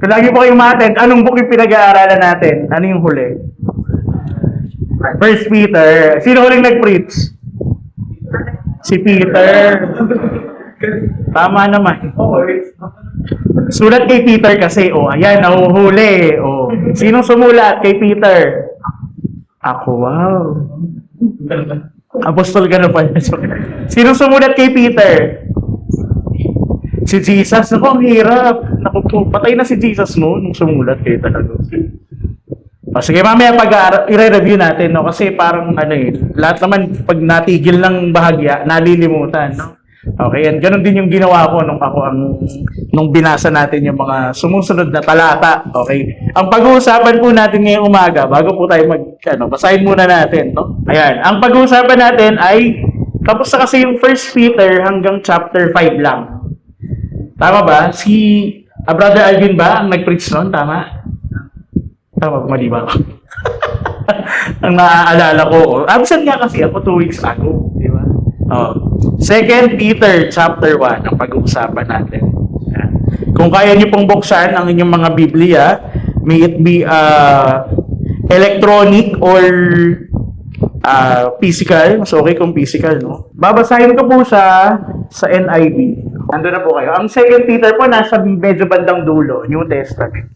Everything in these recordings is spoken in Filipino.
Kung lagi po kayong ma-attend, anong book yung pinag-aaralan natin? Ano yung huli? First Peter. Sino huling nag-preach? Si Peter. Tama naman. Sulat kay Peter kasi, ayan, nahuhuli. Sinong sumulat kay Peter? Ako, wow. Apostol ka na pala. Sinong sumulat kay Peter? Si Jesus. Naku, ang hirap. Naku po, patay na si Jesus nung sumulat kayo talaga. Sige, mamaya i-review natin, no? Kasi parang lahat naman pag natigil ng bahagya, nalilimutan, no? Okay, and ganun din yung ginawa ko nung binasa natin yung mga sumusunod na talata. Okay? Ang pag-uusapan po natin ngayong umaga, bago po tayo basahin muna natin, no? Ayan, ang pag-uusapan natin ay tapos na kasi yung 1 Peter hanggang chapter 5 lang. Tama ba? Si Brother Alvin ba ang nag-preach noon? Tama? Tama, mali ba? Ang naaalala ko. Absent nga kasi ako 2 weeks ago. Di ba? 2 Peter chapter 1 ang pag-uusapan natin. Yan. Kung kaya niyo pong buksan ang inyong mga Biblia, may it be electronic or physical. Mas okay kung physical, no? Babasahin ko po sa NIV. Nandun na po kayo. Ang 2 Peter po nasa medyo bandang dulo, New Testament.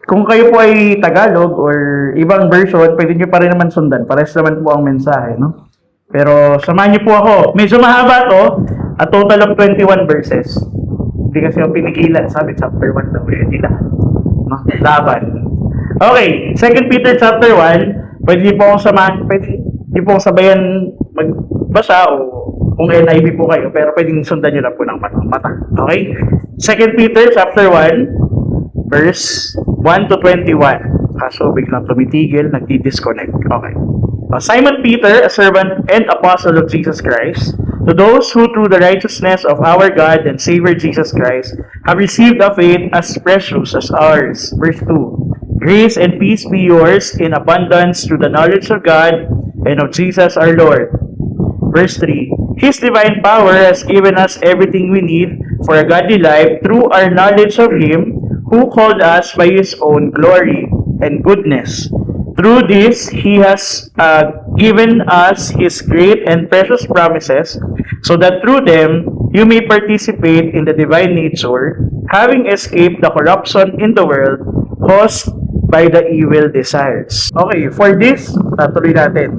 Kung kayo po ay Tagalog or ibang version, pwede nyo pa rin naman sundan. Pares naman po ang mensahe, no? Pero samahan niyo po ako. Medyo mahaba to. A total of 21 verses. Hindi kasi yung pinigilan. Sabi chapter 1 daw. Hindi na. No? Laban. Okay. 2 Peter chapter 1. Pwede niyo po akong samahan. Pwede niyo po akong sabayan magbasa o kung NIV po kayo. Pero pwedeng sundan niyo lang po ng mata. Okay? 2 Peter chapter 1. Verse 1 to 21. Kaso biglang tumitigil, nagdi-disconnect. Okay. Simon Peter, a servant and apostle of Jesus Christ, to those who through the righteousness of our God and Savior Jesus Christ have received a faith as precious as ours. Verse 2. Grace and peace be yours in abundance through the knowledge of God and of Jesus our Lord. Verse 3. His divine power has given us everything we need for a godly life through our knowledge of Him who called us by His own glory and goodness. Through this, He has given us His great and precious promises, so that through them, you may participate in the divine nature, having escaped the corruption in the world caused by the evil desires. Okay, for this, tuloy natin.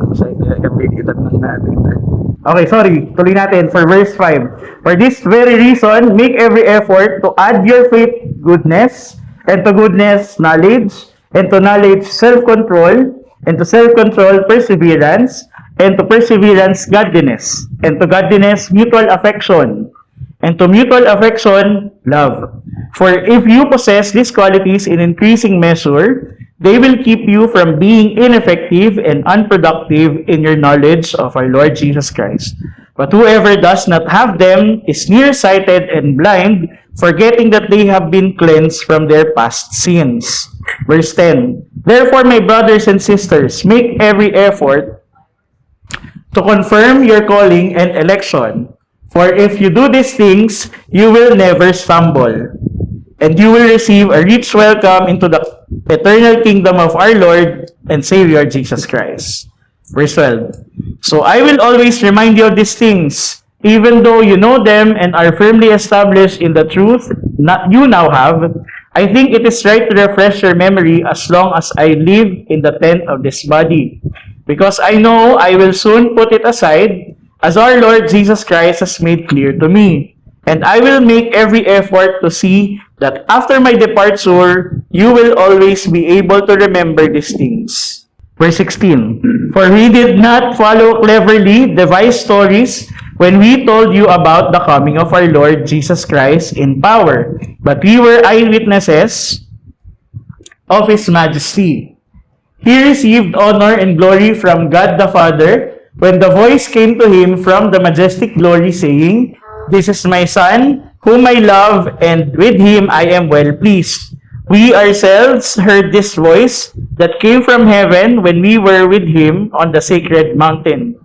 Okay, sorry. Tuloy natin for verse 5. For this very reason, make every effort to add your faith goodness, and to goodness knowledge, and to knowledge self-control, and to self-control perseverance, and to perseverance godliness, and to godliness mutual affection, and to mutual affection love. For if you possess these qualities in increasing measure, they will keep you from being ineffective and unproductive in your knowledge of our Lord Jesus Christ. But whoever does not have them is nearsighted and blind, forgetting that they have been cleansed from their past sins. Verse 10. Therefore, my brothers and sisters, make every effort to confirm your calling and election. For if you do these things, you will never stumble, and you will receive a rich welcome into the eternal kingdom of our Lord and Savior Jesus Christ. Verse 12. So I will always remind you of these things, even though you know them and are firmly established in the truth you now have. I think it is right to refresh your memory as long as I live in the tent of this body, because I know I will soon put it aside, as our Lord Jesus Christ has made clear to me. And I will make every effort to see that after my departure, you will always be able to remember these things. Verse 16. For we did not follow cleverly devised stories when we told you about the coming of our Lord Jesus Christ in power, but we were eyewitnesses of His majesty. He received honor and glory from God the Father when the voice came to Him from the majestic glory, saying, This is my Son, whom I love, and with Him I am well pleased. We ourselves heard this voice that came from heaven when we were with Him on the sacred mountain.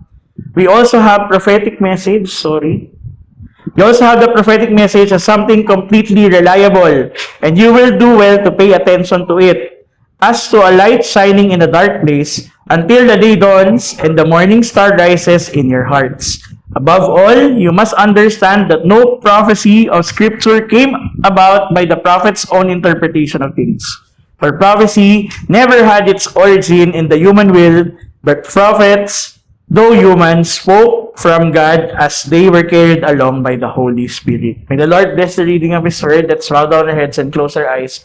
We also have prophetic message, You also have the prophetic message as something completely reliable, and you will do well to pay attention to it, as to a light shining in a dark place, until the day dawns and the morning star rises in your hearts. Above all, you must understand that no prophecy of Scripture came about by the prophet's own interpretation of things. For prophecy never had its origin in the human will, but prophets, though human, spoke from God as they were carried along by the Holy Spirit. May the Lord bless the reading of His Word. Let's bow down our heads and close our eyes.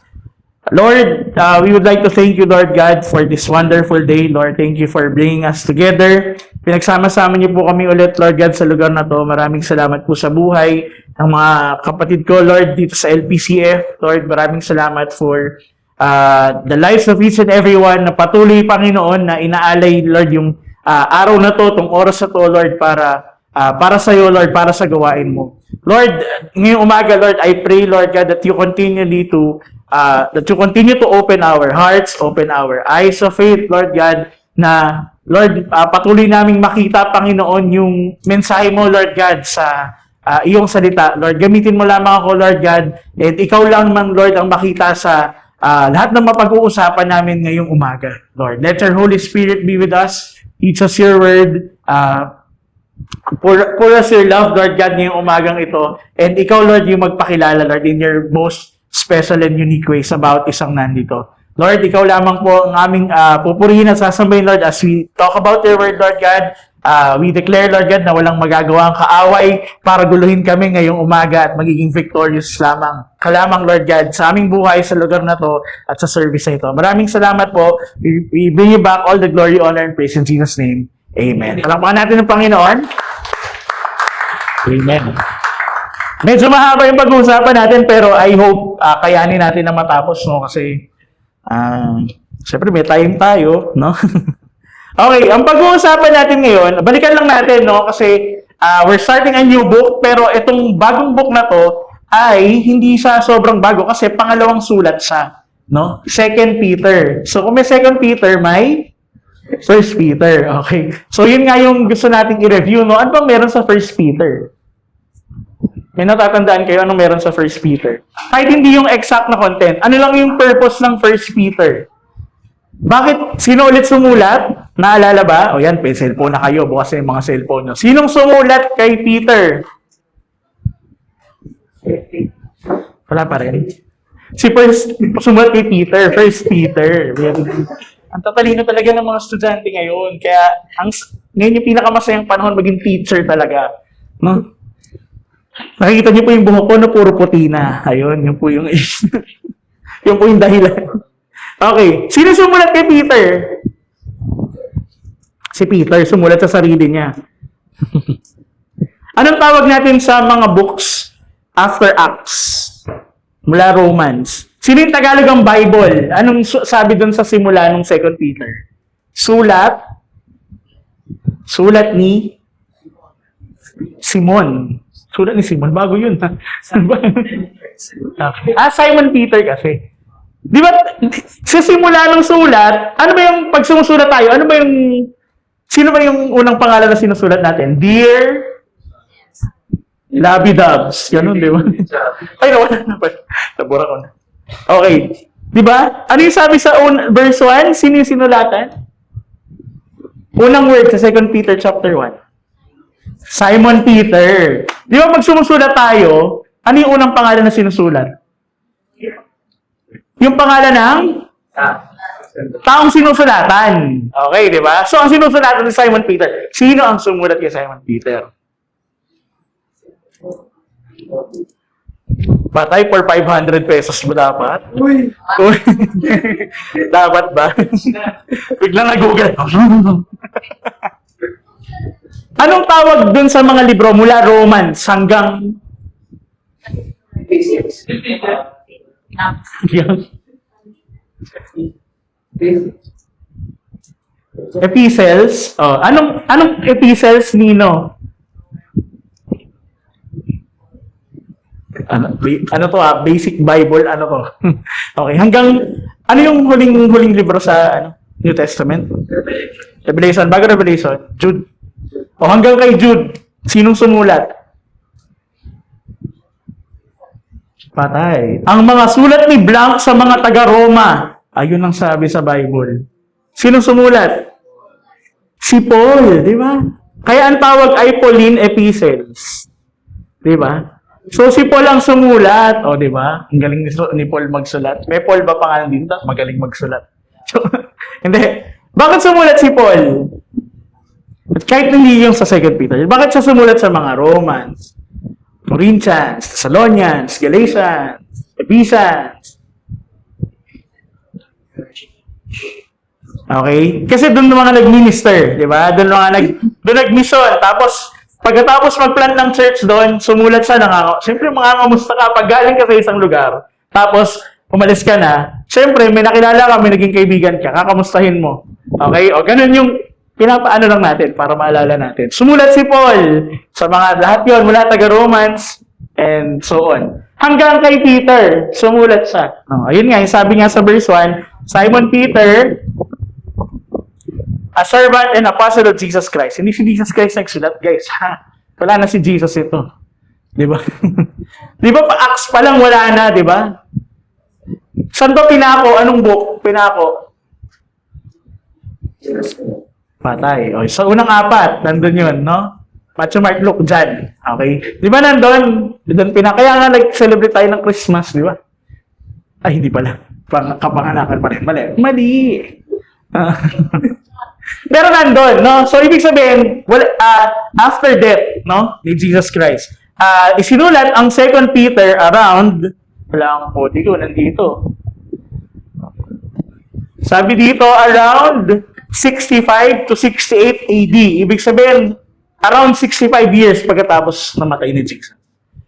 Lord, we would like to thank you, Lord God, for this wonderful day. Lord, thank you for bringing us together. Pinagsama-sama niyo po kami ulit, Lord God, sa lugar na to. Maraming salamat po sa buhay ng mga kapatid ko, Lord, dito sa LPCF. Lord, maraming salamat for the lives of each and everyone na patuloy, Panginoon, na inaalay, Lord, yung araw na to, tong oras na to, Lord, para sa iyo, Lord, para sa gawain mo. Lord, ngayong umaga, Lord, I pray, Lord God, that you continue to open our hearts, open our eyes of faith, Lord God, na, Lord, patuloy naming makita, Panginoon, yung mensahe mo, Lord God, sa iyong salita. Lord, gamitin mo lamang ako, Lord God, at ikaw lang man, Lord, ang makita sa lahat ng mapag-uusapan namin ngayong umaga. Lord, let your Holy Spirit be with us, teach us your word, pour us your love, Lord God, ngayong umagang ito, and ikaw, Lord, yung magpakilala, Lord, in your most special and unique ways about isang nandito. Lord, ikaw lamang po ang aming pupurihin at sasambahin, Lord, as we talk about your word, Lord God. We declare, Lord God, na walang magagawa ang kaaway para guluhin kami ngayong umaga at magiging victorious lamang. Kalamang, Lord God, sa aming buhay sa lugar na to at sa service na ito. Maraming salamat po. We bring you back all the glory, honor, and praise in Jesus' name. Amen. Palakpakan natin ng Panginoon. Amen. Medyo mahaba yung pag-uusapan natin, pero I hope kayanin natin na matapos, no? Kasi, syempre may time tayo, no? Okay, ang pag-uusapan natin ngayon, balikan lang natin, no? Kasi, we're starting a new book, pero itong bagong book na to, ay hindi siya sobrang bago kasi pangalawang sulat siya, no? 2 Peter. So, kung may 2 Peter, may 1 Peter. Okay. So, yun nga yung gusto nating i-review, no? Ano bang meron sa 1 Peter? May natatandaan kayo anong meron sa 1 Peter? Kahit hindi yung exact na content, ano lang yung purpose ng 1 Peter? Bakit? Sino ulit sumulat? Naalala ba? O yan, may cellphone na kayo. Bukas na yung mga cellphone nyo. Sinong sumulat kay Peter? Wala pa rin. Sumulat kay Peter. 1 Peter. Ang tatalino talaga ng mga estudyante ngayon. Kaya, ngayon yung pinakamasayang panahon maging teacher talaga. No? Nakikita niyo po yung buhok ko na puro puti na. Ayun, yun po yung yun po yung dahilan. Okay, sino sumulat kay Peter? Si Peter, sumulat sa sarili niya. Anong tawag natin sa mga books after Acts? Mula Romans. Sino yung Tagalog ang Bible? Anong sabi dun sa simula ng 2 Peter? Sulat ni Simon. Sulat ni Simon. Bago yun, ha? Okay. Simon Peter kasi. Di ba, sa simula ng sulat, ano ba yung, pag sumusulat tayo, ano ba yung, sino ba yung unang pangalan na sinusulat natin? Dear Labby Dubs. Ganun, di ba? Ay, nawala na pa. Nabura ko na. Okay. Di ba? Ano yung sabi sa verse 1? Sino yung sinulatan? Unang word sa 2 Peter chapter 1. Simon Peter. Di ba pag sumusulat tayo, ano yung unang pangalan na sinusulat? Yung pangalan ng taong sinusulatan. Okay, di ba? So, ang sinusulatan ni Simon Peter. Sino ang sumulat kay Simon Peter? Patay for 500 pesos mo dapat? Uy! Dapat ba? Biglang nag-google. Anong tawag dun sa mga libro mula Romans hanggang Epistles? Oh, anong epistles, Nino? Ano to Basic Bible, ano to? Okay, hanggang ano yung huling libro sa New Testament? Revelation, bago Revelation, Jude. O hanggang kay Jude, sinong sumulat? Patay. Ang mga sulat ni Blanc sa mga taga-Roma. Ayun ang sabi sa Bible. Sino sumulat? Si Paul, di ba? Kaya ang tawag ay Pauline Epistles. Di ba? So si Paul ang sumulat. O, di ba? Ang galing ni Paul magsulat. May Paul ba pangalan dito? Magaling magsulat. So, hindi. Bakit sumulat si Paul? At kahit hindi yung sa 2 Peter, bakit siya sumulat sa mga Romans, Corinthians, Thessalonians, Galatians, Ephesians? Okay? Kasi doon mga nag-minister, di ba? Doon nag-mission. Tapos, pagkatapos mag-plan ng church doon, sumulat siya siyempre, kamusta ka pag galing ka sa isang lugar. Tapos, umalis ka na. Siyempre, may nakilala ka, may naging kaibigan ka, kakamustahin mo. Okay? O, ganun yung pinapaano lang natin para maalala natin. Sumulat si Paul sa mga lahat yun, mula taga-Romans and so on. Hanggang kay Peter, sumulat siya. Ayun nga, yung sabi nga sa verse 1, Simon Peter, a servant and apostle of Jesus Christ. Hindi si Jesus Christ nagsulat, guys. Ha? Wala na si Jesus ito. Di ba? Di ba pa-Acts pa lang wala na, di ba? Saan ba pinako? Anong book? Pinako? Patay. O, sa unang 4, nandun yun, no? Matthew, Mark, Luke, John. Okay? Di ba nandun? Kaya nga nag-celebrate tayo ng Christmas, di ba? Ay, hindi pala. Kapanganakan pa rin. Mali. Pero nandun, no? So, ibig sabihin, after death, no? Ni Jesus Christ, isinulat ang 2 Peter around, wala ang code ko, nandito. Sabi dito, around 65 to 68 AD. Ibig sabihin, around 65 years pagkatapos namatay ni Jesus.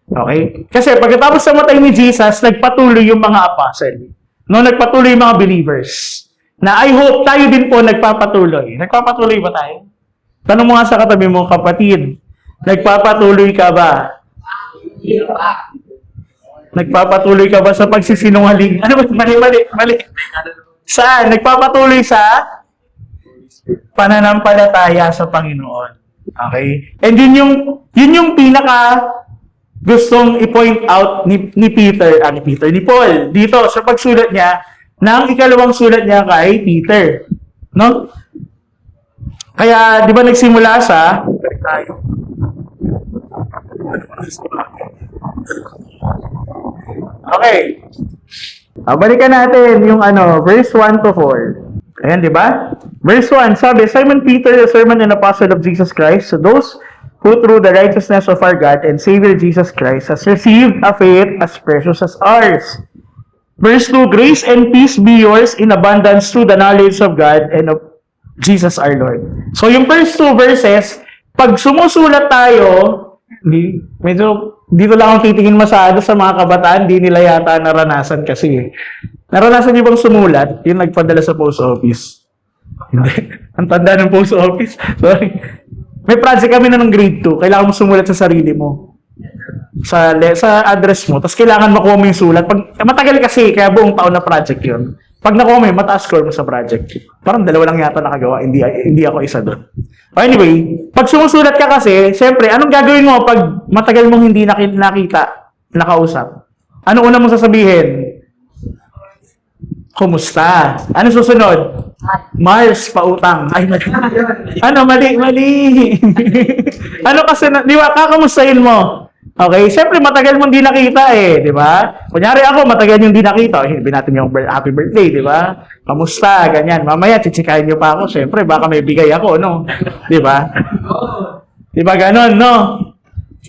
Okay? Kasi pagkatapos namatay ni Jesus, nagpatuloy yung mga apostle. No, nagpatuloy yung mga believers. Na I hope tayo din po nagpapatuloy. Nagpapatuloy ba tayo? Tanong mo nga sa katabi mo, kapatid, nagpapatuloy ka ba? Nagpapatuloy ka ba sa pagsisinungaling? Ano ba? Mali. Saan? Nagpapatuloy sa pananampalataya sa Panginoon. Okay? And yun yung pinaka gustong i-point out ni Paul dito sa pagsulat niya ng ikalawang sulat niya kay Peter. No? Kaya, di ba nagsimula sa okay. Balikan natin yung verse 1 to 4. Ayan, di ba? Verse 1, sabi, Simon Peter, a servant and apostle of Jesus Christ, to those who through the righteousness of our God and Savior Jesus Christ has received a faith as precious as ours. Verse 2, grace and peace be yours in abundance through the knowledge of God and of Jesus our Lord. So, yung first 2 verses, pag sumusulat tayo, medyo dito lang ang titingin masyado sa mga kabataan, di nila yata naranasan kasi. Naranasan niyo bang sumulat? Yung nagpadala sa post office. Hindi. Ang tanda ng post office. Sorry. May project kami na ng grade 2. Kailangan mo sumulat sa sarili mo. Sa address mo. Tapos kailangan makuha mo yung sulat. Matagal kasi, kaya buong taon na project yun. Pag nakuha mo yun, mataas score mo sa project. Parang 2 lang yata nakagawa. Hindi ako isa doon. Anyway, pag sumusulat ka kasi, syempre, anong gagawin mo pag matagal mong hindi nakita, nakausap? Ano una mong sasabihin? Kumusta? Ano susunod? Mars, pautang. Ay, mali. Mali. Ano kasi, di ba, kakamustahin mo? Okay, siyempre matagal mong di nakita di ba? Kunyari ako, matagal yung di nakita. Hindi natin yung happy birthday, di ba? Kamusta? Ganyan. Mamaya, chichikahin niyo pa ako. Siyempre, baka may bigay ako, no? Di ba? Di ba ganon, no?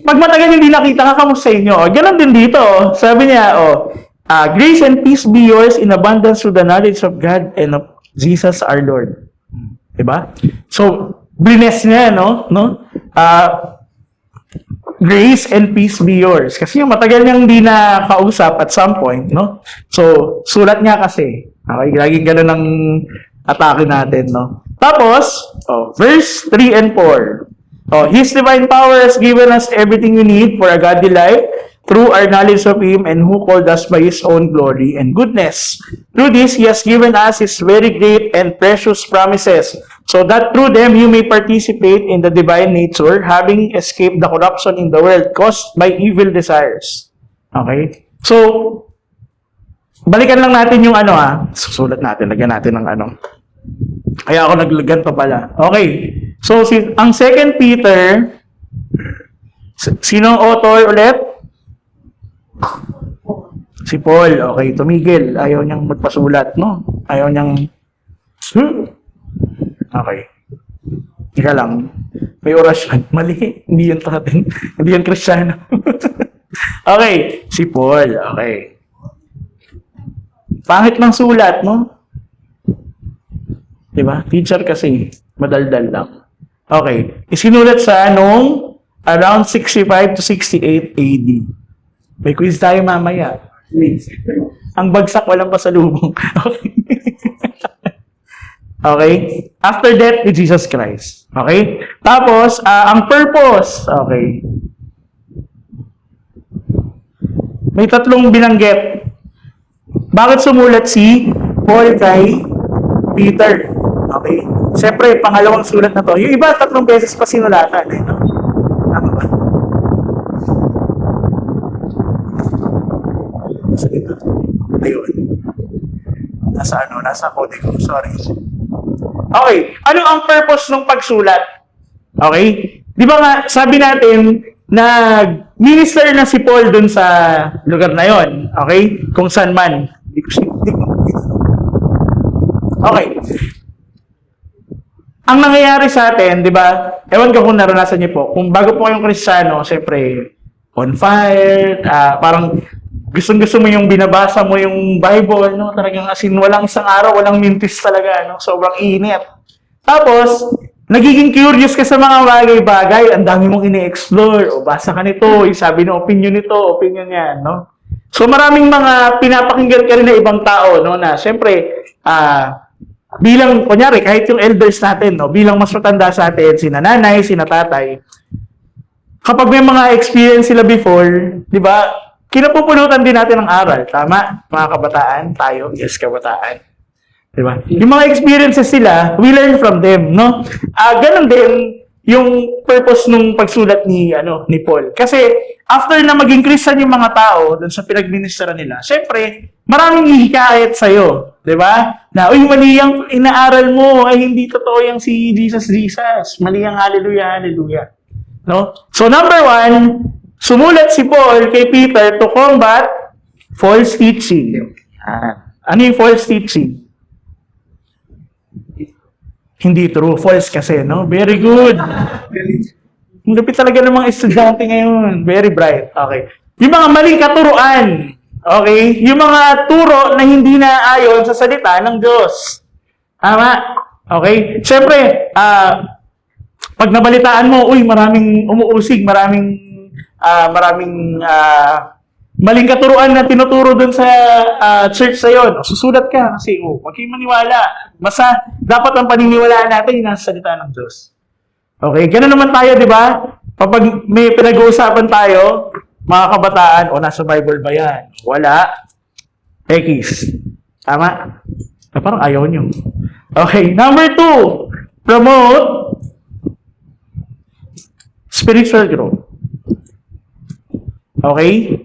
Pag matagal yung di nakita, kakamustahin nyo. Ganon din dito. Sabi niya, grace and peace be yours in abundance through the knowledge of God and of Jesus our Lord. Diba? So, bless niya, no? Grace and peace be yours. Kasi yung matagal niyang hindi na kausap at some point, no? So, sulat niya kasi. Okay, laging gano'n ang atake natin, no? Tapos, verse 3 and 4. His divine power has given us everything we need for a godly life through our knowledge of Him and who called us by His own glory and goodness. Through this, He has given us His very great and precious promises, so that through them you may participate in the divine nature, having escaped the corruption in the world caused by evil desires. Okay? So, balikan lang natin yung susulat natin, lagyan natin ng Kaya ako naglagyan pa pala. Okay. So, ang 2 Peter, sinong author ulit? Si Paul. Okay, tumigil. Ayaw niyang magpasulat, no? Ayaw niyang... Okay. Ika lang. May orasyon. Mali. Hindi yun tatin. Hindi yun Kristiyano. Okay. Si Paul. Okay. Pangit ng sulat, no? Diba? Teacher kasi. Madaldal lang. Okay. Isinulat sa around 65 to 68 AD. May quiz tayo mamaya. Please. Ang bagsak, walang pasalubong. Okay. Okay? After death with Jesus Christ. Okay? Tapos, ang purpose. Okay. May 3 binanggit. Bakit sumulat si Paul kay Peter? Okay? Siyempre, pangalawang sulat na to. Yung iba, 3 beses pa sinulatan. No? Tama ba? Ayun. Nasa code ko. Sorry. Okay. Ano ang purpose ng pagsulat? Okay? Di ba nga, sabi natin, nag-minister na si Paul dun sa lugar na yon. Okay? Kung saan man. Okay. Ang nangyayari sa atin, di ba? Ewan ko kung naranasan niyo po. Kung bago po kayong Kristiyano, siyempre, on fire, parang gustong-gusto mo yung binabasa mo yung Bible, no? Talagang as in, walang isang araw, walang mintis talaga, no? Sobrang init. Tapos, nagiging curious ka sa mga bagay-bagay, ang dami mong ini-explore, o basa ka nito, sabi ng opinion nito, opinion yan, no? So, maraming mga pinapakinggan ka rin na ibang tao, no? Na, siyempre, bilang, kunyari, kahit yung elders natin, no? Bilang mas matanda sa atin, sina nanay, sina tatay, kapag may mga experience sila before, di ba, kinapupulutan din natin ng aral. Tama? Mga kabataan, tayo. Yes, kabataan. Diba? Yung mga experiences sila, we learn from them, no? Ganun din yung purpose nung pagsulat ni Paul. Kasi after na maging Christian yung mga tao dun sa pinagministera nila, syempre, maraming hihikayat sa'yo. Diba? Na, uy, mali yung inaaral mo, ay hindi totoo yung si Jesus. Mali yung hallelujah. No? So, number 1, sumulat si Paul kay Peter to combat false teaching. Ano yung false teaching? Hindi true. False kasi, no? Very good. Ang lupit talaga ng mga estudyante ngayon. Very bright. Okay. Yung mga maling katuruan. Okay? Yung mga turo na hindi na ayon sa salita ng Diyos. Tama? Okay? Siyempre, pag nabalitaan mo, uy, maraming umuusig, maraming maling katuruan na tinuturo dun sa church sa yon. Susulat ka kasi, huwag kayong maniwala. Basta, dapat ang paniniwalaan natin yung nasa salita ng Diyos. Okay, ganoon naman tayo, di ba? Kapag may pinag-uusapan tayo, mga kabataan, nasa Bible ba yan? Wala. X. Tama? Parang ayaw nyo. Okay, number 2, promote spiritual growth. Okay?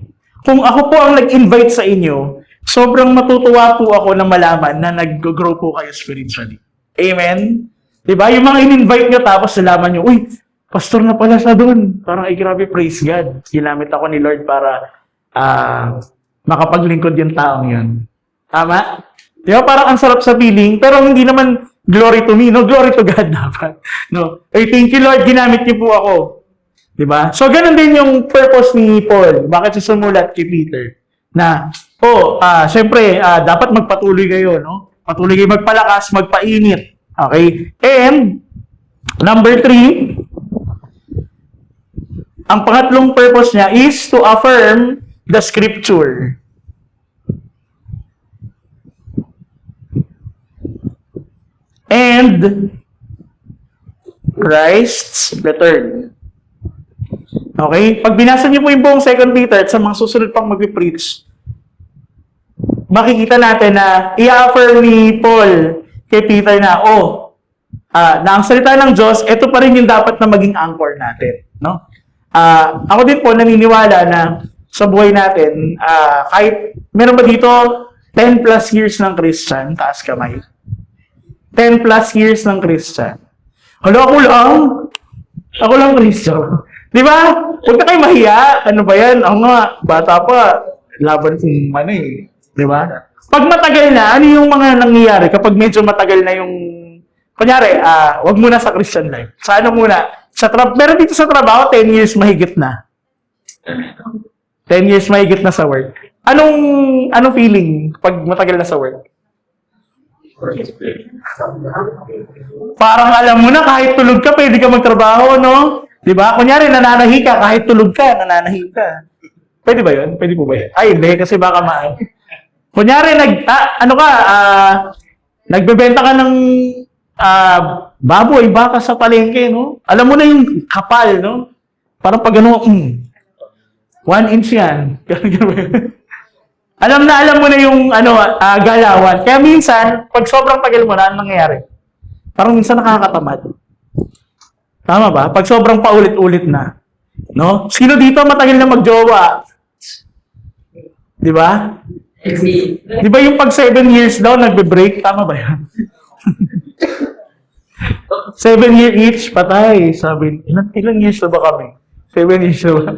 Kung ako po ang nag-invite sa inyo, sobrang matutuwa po ako na malaman na nag-grow po kayo spiritually. Amen? Diba? Yung mga in-invite nyo tapos nalaman nyo, uy, pastor na pala sa doon. Parang, ay grabe, praise God. Ginamit ako ni Lord para makapaglingkod yung taong yun. Tama? Diba? Parang ang sarap sa feeling, pero hindi naman glory to me, no? Glory to God dapat. No? Ay, thank you Lord, ginamit niyo po ako. Diba? So, ganun din yung purpose ni Paul. Bakit siya sumulat kay Peter? Na, syempre, dapat magpatuloy kayo, no? Patuloy kayo magpalakas, magpainit. Okay? And, number 3, ang pangatlong purpose niya is to affirm the scripture. And, Christ's return. Okay? Pag binasa niyo po yung buong 2 Peter at sa mga susunod pang mag-preach, makikita natin na i-affirm ni Paul kay Peter na, na ang salita ng Diyos, ito pa rin yung dapat na maging anchor natin. No? Ako din po naniniwala na sa buhay natin, kahit, meron ba dito 10 plus years ng Christian? Taas kamay. 10 plus years ng Christian. Hala, ako lang Christian. Di ba? Huwag na kayo mahiya. Ano ba yan? Ako nga, bata pa, laban kung ano eh. Di ba? Pag matagal na, ano yung mga nangyayari kapag medyo matagal na yung, kunyari, wag muna sa Christian life. Sa ano muna? Meron dito sa trabaho, 10 years mahigit na. 10 years mahigit na sa work. Anong feeling pag matagal na sa work? Parang alam mo na, kahit tulog ka, pwede ka magtrabaho, no? Di ba? Kunyari, nananahi ka, kahit tulog ka, nananahi ka. Pwede ba yun? Pwede po ba yun? Ay, hindi, kasi baka kunyari, nagbebenta ka ng baboy, baka sa palengke, no? Alam mo na yung kapal, no? Parang pag 1 inch yan. Alam mo na yung galawan. Kaya minsan, pag sobrang tagal mo na, anong nangyayari? Parang minsan nakakatamad. Tama ba? Pag sobrang paulit-ulit na. No? Sino dito matagal na magjowa? Di ba? Di ba yung pag 7 years daw, nagbe-break? Tama ba yan? 7 year each, patay. Sabi, ilang years na ba kami? 7 years na ba?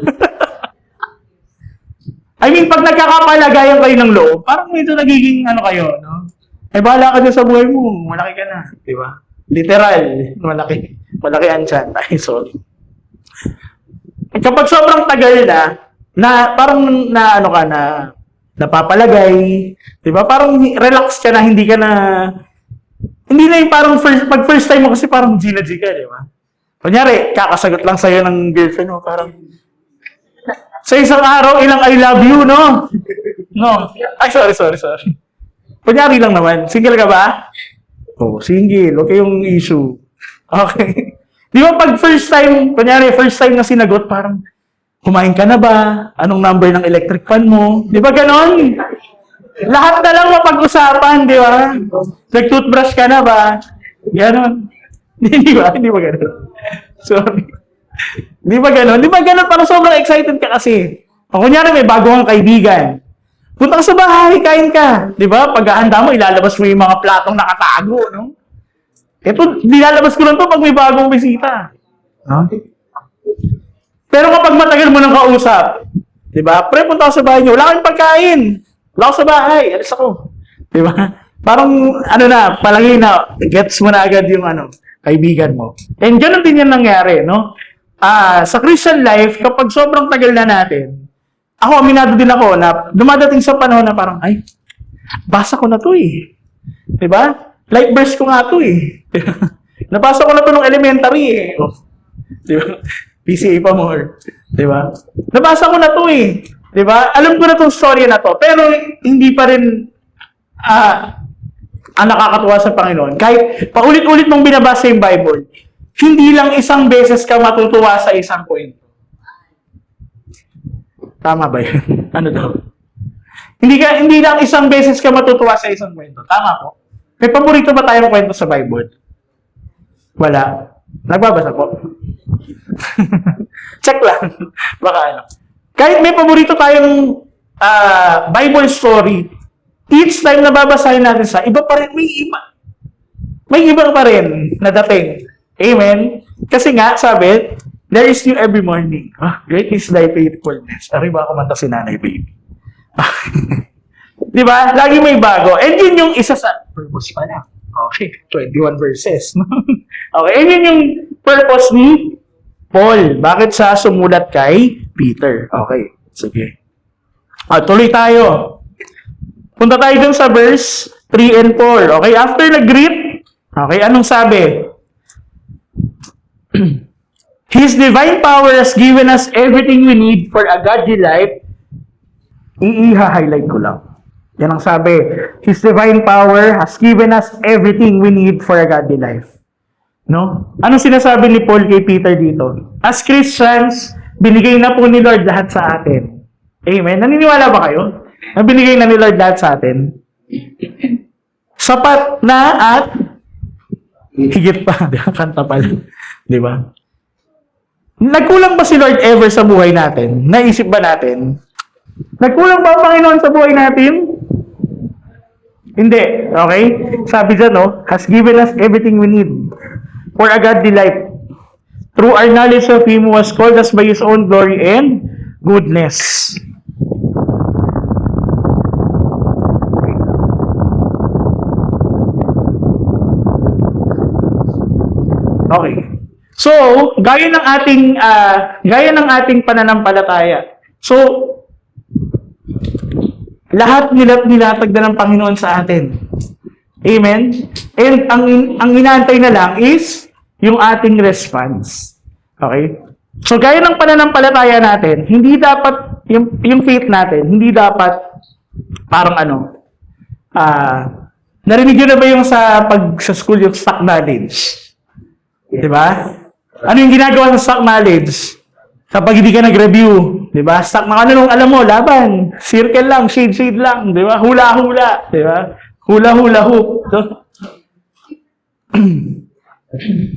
I mean, pag nagkakapalagayan kayo ng loob, parang medyo nagiging kayo, no? Eh, bahala ka dyan sa buhay mo. Malaki ka na. Di ba? Literal. Malaki. Malaki ang tiyan. Ay, sorry. At kapag sobrang tagal na parang napapalagay, di ba? Parang relax ka na, hindi na yung parang pag first time mo kasi parang G ka, di ba? Kunyari, kakasagot lang sa'yo ng girlfriend mo, parang, sa isang araw, ilang I love you, no? No. Ay, sorry. Kunyari lang naman. Single ka ba? Oh, single. Okay yung issue. Okay. Di ba pag first time na sinagot, parang, kumain ka na ba? Anong number ng electric fan mo? Di ba ganon? Lahat na lang mapag-usapan, di ba? Nag-toothbrush ka na ba? Ganon. Di ba? Hindi ba ganon? Sorry. Di ba ganon? Di ba ganon? Parang sobrang excited ka kasi. O kunyari may bago kang kaibigan. Punta ka sa bahay, kain ka. Di ba? Paghahanda mo, ilalabas mo yung mga platong nakatago, no? Ito, nilalabas ko lang to pag may bagong bisita. No? Pero kapag matagal mo nang kausap, di ba? Pre, punta ka sa bahay niyo. Wala kang pagkain. Wala ako sa bahay. Alis ako. Di ba? Parang, palagi na, gets mo na agad yung kaibigan mo. And ganun din yan nangyari, no? Sa Christian life, kapag sobrang tagal na natin, ako, aminado din ako na dumadating sa panahon na parang, ay, basa ko na to eh. Diba? Life verse ko nga to eh. Diba? Nabasa ko na to nung elementary eh. Diba? PCA pa more. Diba? Nabasa ko na to eh. Diba? Alam ko na tong story na to. Pero hindi pa rin ang nakakatuwa sa Panginoon. Kahit paulit-ulit mong binabasa yung Bible, hindi lang isang beses ka matutuwa sa isang kwento. Tama ba yun? Ano daw? Hindi lang isang beses ka matutuwa sa isang kwento. Tama po. May paborito ba tayong kwento sa Bible? Wala. Nagbabasa po. Check lang. Baka Kahit may paborito tayong Bible story, each time na babasahin natin iba pa rin, may iba pa rin na dating. Amen? Kasi nga, sabi, there is new every morning. Great is thy faithfulness. Ari ba kumanta si Nanay Baby? Di ba? Lagi may bago. And yun yung isa sa purpose pala. Okay, 21 verses. Okay, and yun yung purpose ni Paul. Bakit siya sumulat kay Peter? Okay, sige. Tuloy tayo. Punta tayo dun sa verse 3 and 4. Okay, after nag-greet, okay, anong sabi? His divine power has given us everything we need for a godly life. Highlight ko lang. Yan ang sabi. His divine power has given us everything we need for a godly life. No? Anong sinasabi ni Paul kay Peter dito? As Christians, binigay na po ni Lord lahat sa atin. Amen? Naniniwala ba kayo? Na binigay na ni Lord lahat sa atin? Sapat na at higit pa. Kanta pala. Di ba? Nagkulang ba si Lord ever sa buhay natin? Naisip ba natin? Nagkulang ba ang Panginoon sa buhay natin? Hindi. Okay? Sabi dyan, no? Has given us everything we need for a godly life through our knowledge of Him who has called us by His own glory and goodness. Okay. So, gaya ng ating pananampalataya. So, lahat nilatag na ng Panginoon sa atin. Amen? And ang inaantay na lang is yung ating response. Okay? So, gaya ng pananampalataya natin, hindi dapat, yung faith natin, hindi dapat parang narinig nyo na ba yung sa school yung stock knowledge? Diba? Ano yung ginagawa sa stock knowledge? Kapag hindi ka nag-review, diba? Stock na ano nung alam mo, laban. Circle lang, shade lang, diba? Hula-hula, diba? Hula-hula hoop. So,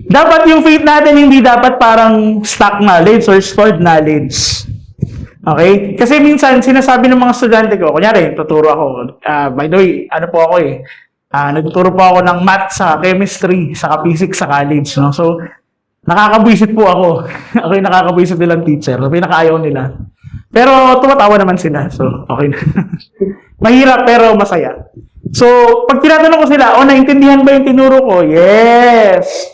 dapat yung faith natin hindi dapat parang stock knowledge or stored knowledge. Okay? Kasi minsan, sinasabi ng mga estudyante ko, kunyari, tuturo ako. By the way, ano po ako nagtuturo po ako ng math sa chemistry, sa physics sa college, no? So, nakakabwisit po ako. Okay, nakakabwisit nilang teacher. Pinakaayaw nila. Pero, tumatawa naman sila. So, okay na. Mahirap, pero masaya. So, pag tinatanong ko sila, naintindihan ba yung tinuro ko? Yes!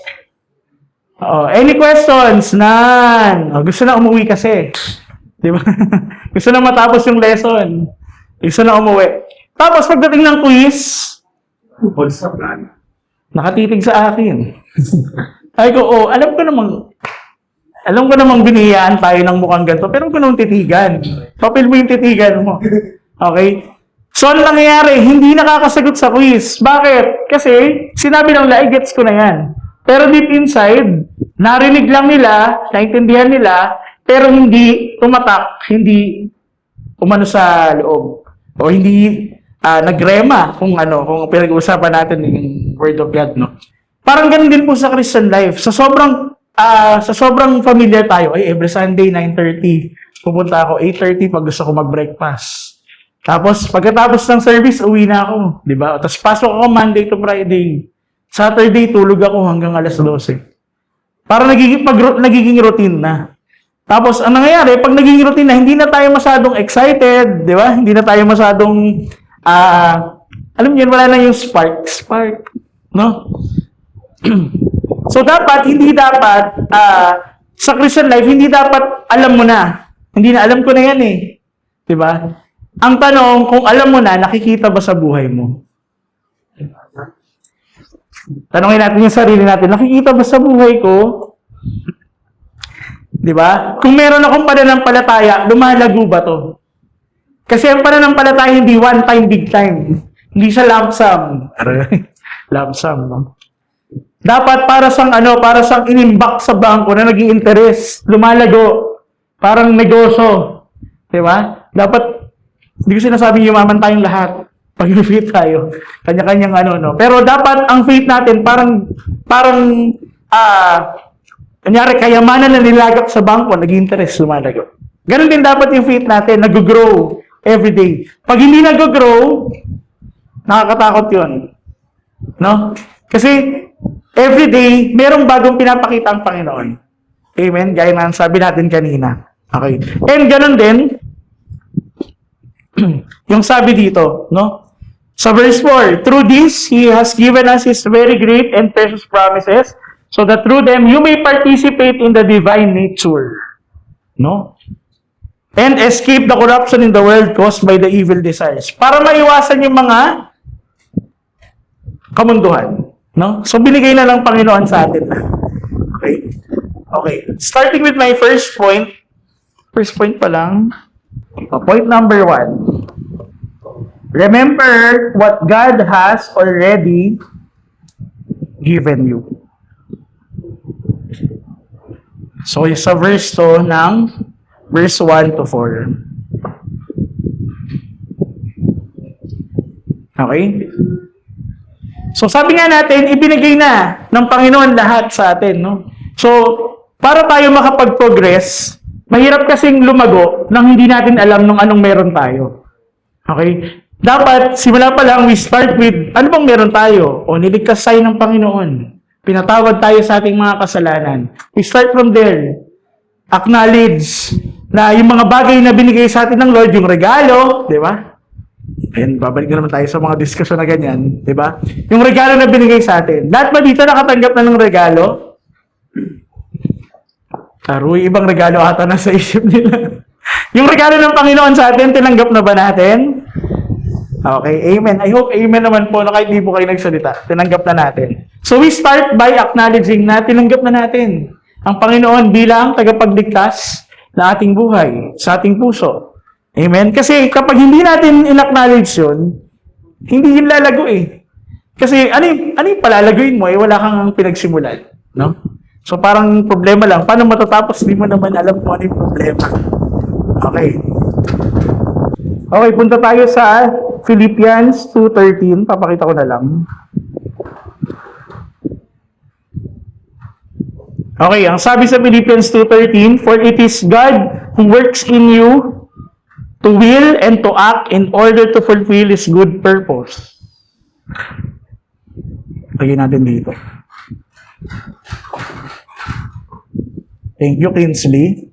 Any questions? None. Gusto na umuwi kasi. Di ba? Gusto na matapos yung lesson. Gusto na umuwi. Tapos, pagdating ng quiz, nakatitig sa akin. Ay ko, alam ko namang biniyaan tayo ng mukhang ganito, pero kung titigan. Papel mo yung titigan mo. Okay? So, ano nangyayari? Hindi nakakasagot sa quiz. Bakit? Kasi, sinabi lang nila, gets ko na yan. Pero deep inside, narinig lang nila, naintindihan nila, pero hindi tumatak, hindi umano sa loob. O hindi nagrema kung pinag-uusapan natin yung Word of God, no? Parang ganun din po sa Christian life. Sa sobrang familiar tayo, every Sunday, 9:30, pupunta ako, 8:30 pag gusto ko mag-breakfast. Tapos, pagkatapos ng service, uwi na ako. Di ba? Tapos, pasok ako Monday to Friday. Saturday, tulog ako hanggang alas 12. Parang nagiging routine na. Tapos, ang nangyayari, pag naging routine na, hindi na tayo masyadong excited, di ba? Hindi na tayo masyadong, alam niyo, wala na yung spark, no? So, hindi dapat, sa Christian life, hindi dapat alam mo na. Hindi na, alam ko na yan eh. Di ba? Ang tanong, kung alam mo na, nakikita ba sa buhay mo? Tanongin natin yung sarili natin, nakikita ba sa buhay ko? Di ba? Kung meron akong pananampalataya, lumalago ba to? Kasi ang pananampalataya hindi one time, big time. Hindi siya lump sum. Lump sum, no? Dapat para sang inimbak sa bangko na naging interest, lumalago. Parang negosyo. Di ba? Dapat, hindi ko sinasabing yumaman tayong lahat. Pag faith tayo, kanya-kanyang no. Pero dapat ang faith natin kunyari, kayamanan na nilagak sa bangko, nag-interest, lumalago. Ganun din dapat yung faith natin, nag-grow every day. Pag hindi nag-grow, nakakatakot yun. No? Kasi, every day, merong bagong pinapakita ang Panginoon. Amen? Gaya na sabi natin kanina. Okay. And ganun din, yung sabi dito, no? Sa verse 4, through this, He has given us His very great and precious promises, so that through them, you may participate in the divine nature. No? And escape the corruption in the world caused by the evil desires. Para maiwasan yung mga kamunduhan. No? So, binigay na ng Panginoon sa atin. Okay. Starting with my first point. First point pa lang. Point number 1. Remember what God has already given you. So, sa verse 2 ng verse 1 to 4. Okay? So, sabi nga natin, ibinigay na ng Panginoon lahat sa atin, no? So, para tayo makapag-progress, Mahirap kasing lumago nang hindi natin alam nung anong meron tayo. Okay? Dapat, simula pa lang, we start with, ano bang meron tayo? O, niligtas tayo ng Panginoon. Pinatawad tayo sa ating mga kasalanan. We start from there. Acknowledge na yung mga bagay na binigay sa atin ng Lord, yung regalo, di ba? Ayan, babalik na naman tayo sa mga diskusyon na ganyan, di ba? Yung regalo na binigay sa atin. Lahat ba dito nakatanggap na ng regalo? Aroy, ibang regalo ata na sa isip nila. Yung regalo ng Panginoon sa atin, tinanggap na ba natin? Okay, amen. I hope amen naman po na kahit di po kayo nagsalita. Tinanggap na natin. So we start by acknowledging na tinanggap na natin ang Panginoon bilang tagapagligtas na ating buhay, sa ating puso. Amen? Kasi kapag hindi natin in-acknowledge yun, hindi yun lalago eh. Kasi ano yung palalaguin mo eh, wala kang pinagsimulan. No? So parang problema lang. Paano matatapos? Hindi mo naman alam kung ano yung problema. Okay. Okay, punta tayo sa Philippians 2:13. Papakita ko na lang. Okay, ang sabi sa Philippians 2:13, "For it is God who works in you to will and to act in order to fulfill His good purpose." Lagyan natin dito. Thank you, Kinsley.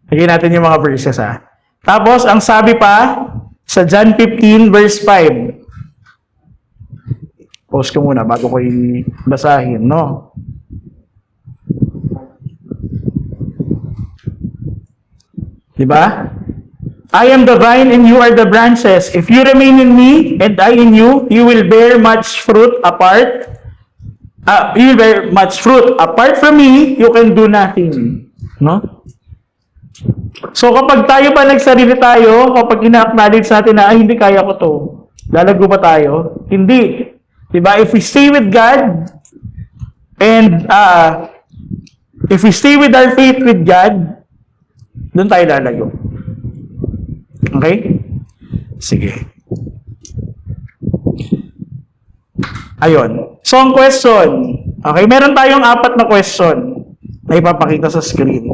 Lagyan natin yung mga verses ha. Tapos, ang sabi pa sa John 15 verse 5. Pause ko muna bago ko basahin, no? Diba? I am the vine and you are the branches. If you remain in me and I in you, you will bear much fruit apart. You will bear much fruit. Apart from me, you can do nothing. No? So kapag tayo pa nagsarili tayo, kapag ina-acknowledge natin na, ay, hindi kaya ko to. Lalago ba tayo? Hindi. Diba? If we stay with God, and if we stay with our faith with God, doon tayo lalago. Okay? Sige. Ayun. So, ang question. Okay, meron tayong 4 na question na ipapakita sa screen.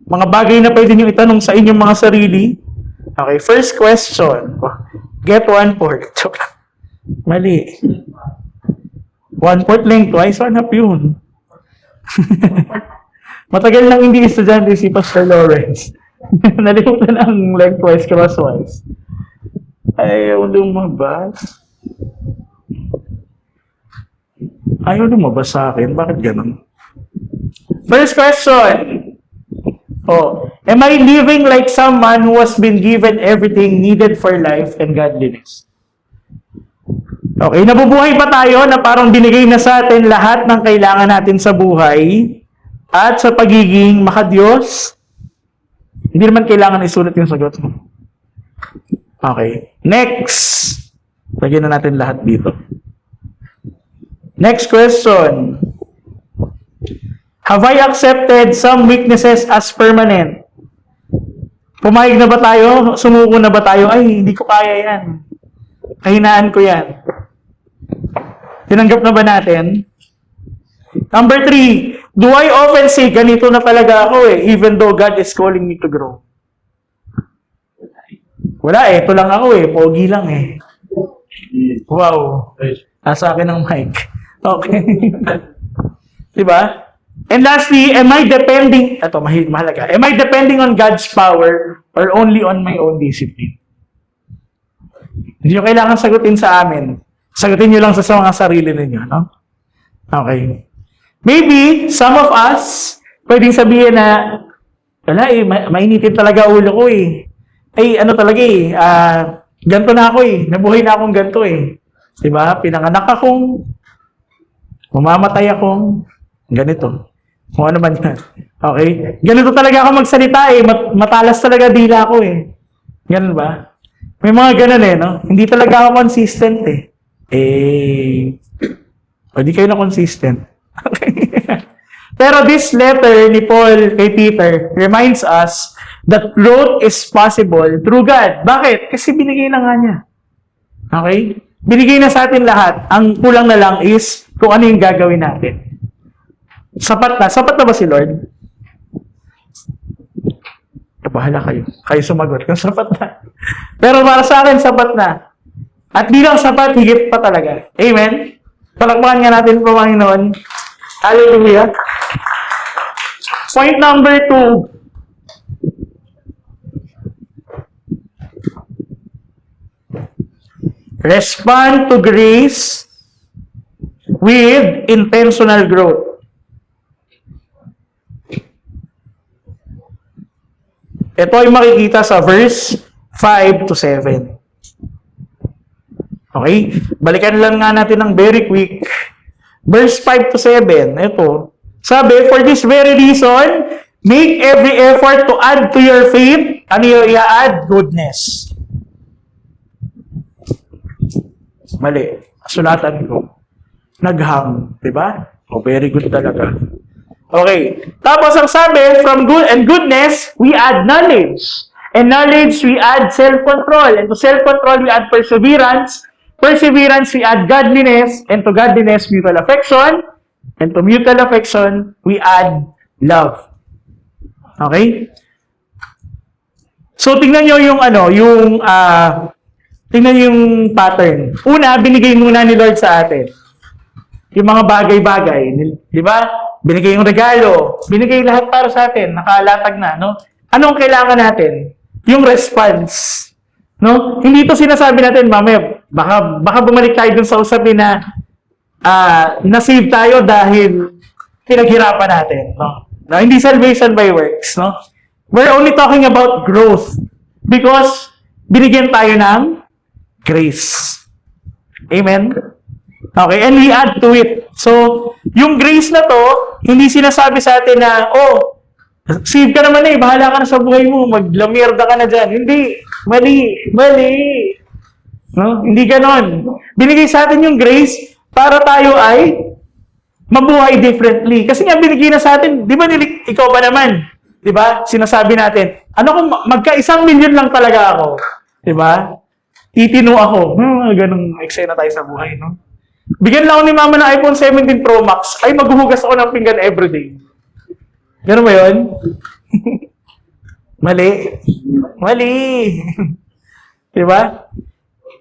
Mga bagay na pwede nyo itanong sa inyong mga sarili. Okay, first question. Get 1/4. Joke lang. Mali. 1/4 lengthwise, hanap yun. Matagal nang hindi estudyante si Pastor Lawrence. Nalimutan ang lengthwise, crosswise. Ayaw lumabas. Ayaw lumabas sa akin. Bakit ganun? First question. Am I living like someone who has been given everything needed for life and godliness? Okay, nabubuhay pa tayo na parang binigay na sa atin lahat ng kailangan natin sa buhay at sa pagiging makadiyos? Hindi naman kailangan isulat yung sagot mo. Okay, next. Lagyan na natin lahat dito. Next question. Have I accepted some weaknesses as permanent? Pumayag na ba tayo? Sumuko na ba tayo? Ay, hindi ko kaya yan. Kahinaan ko yan. Tinanggap na ba natin? Number 3, do I often say, ganito na talaga ako even though God is calling me to grow? Wala ito lang ako pogi lang Wow. Nasa akin ang mic. Okay. Diba? And lastly, am I depending, ito mahalaga, am I depending on God's power or only on my own discipline? Hindi nyo kailangan sagutin sa amin. Sagutin nyo lang sa mga sarili ninyo, no? Okay. Maybe, some of us, pwedeng sabihin na, wala mainitin talaga ulo ko ano talaga ganito na ako nabuhay na akong ganito Diba? Pinanganak akong, mamamatay akong, ganito. Kung ano man yan. Okay? Ganito talaga ako magsalita matalas talaga dila ko Ganun ba? May mga ganun no? Hindi talaga ako consistent o di kayo na consistent. Pero this letter ni Paul kay Peter reminds us that growth is possible through God. Bakit? Kasi binigay na nga niya. Okay? Binigay na sa atin lahat. Ang kulang na lang is kung ano yung gagawin natin. Sapat na ba si Lord? bahala kayo. Kayo sumagot kung sapat na. Pero para sa akin, sapat na. At di lang sapat, higit pa talaga. Amen? Palakpakan nga natin po, Panginoon. Hallelujah. Point number 2. Respond to grace with intentional growth. Ito ay makikita sa verse 5 to 7. Okay? Balikan lang nga natin ng very quick. Verse 5 to 7. Ito. Sabi, for this very reason, make every effort to add to your faith. Ano yung i-add? Goodness. Mali. Sulatan ko. Naghang. Diba? Oh, very good talaga. Okay. Tapos ang sabi, from good and goodness, we add knowledge. And knowledge, we add self-control. And to self-control, we add perseverance. Perseverance, we add godliness. And to godliness, mutual affection. And to mutual affection, we add love. Okay? So, tingnan nyo yung tingnan yung pattern. Una, binigay muna ni Lord sa atin. Yung mga bagay-bagay. Di ba? Binigay yung regalo. Binigay lahat para sa atin. Nakalatag na, no? Anong kailangan natin? Yung response. No? Hindi ito sinasabi natin, mamaya, baka bumalik tayo dun sa usapin na na-save tayo dahil pinaghirapan natin. No? No? Hindi salvation by works. No? We're only talking about growth. Because binigyan tayo ng grace. Amen? Okay, and we add to it. So, yung grace na to, hindi sinasabi sa atin na, oh, save ka naman eh, bahala ka na sa buhay mo, maglamirda ka na dyan. Hindi. Mali. No? Hindi ganon. Binigay sa atin yung grace para tayo ay mabuhay differently. Kasi nga binigay na sa atin, di ba ikaw ba naman? Di ba? Sinasabi natin, ano kung magka-1,000,000 lang talaga ako? Di ba? Titino ako. Ganong eksena tayo sa buhay, no? Bigyan lang ako ni mama ng iPhone 17 Pro Max, ay maghuhugas ako ng pinggan everyday. Ganun ba yun? Mali. Diba?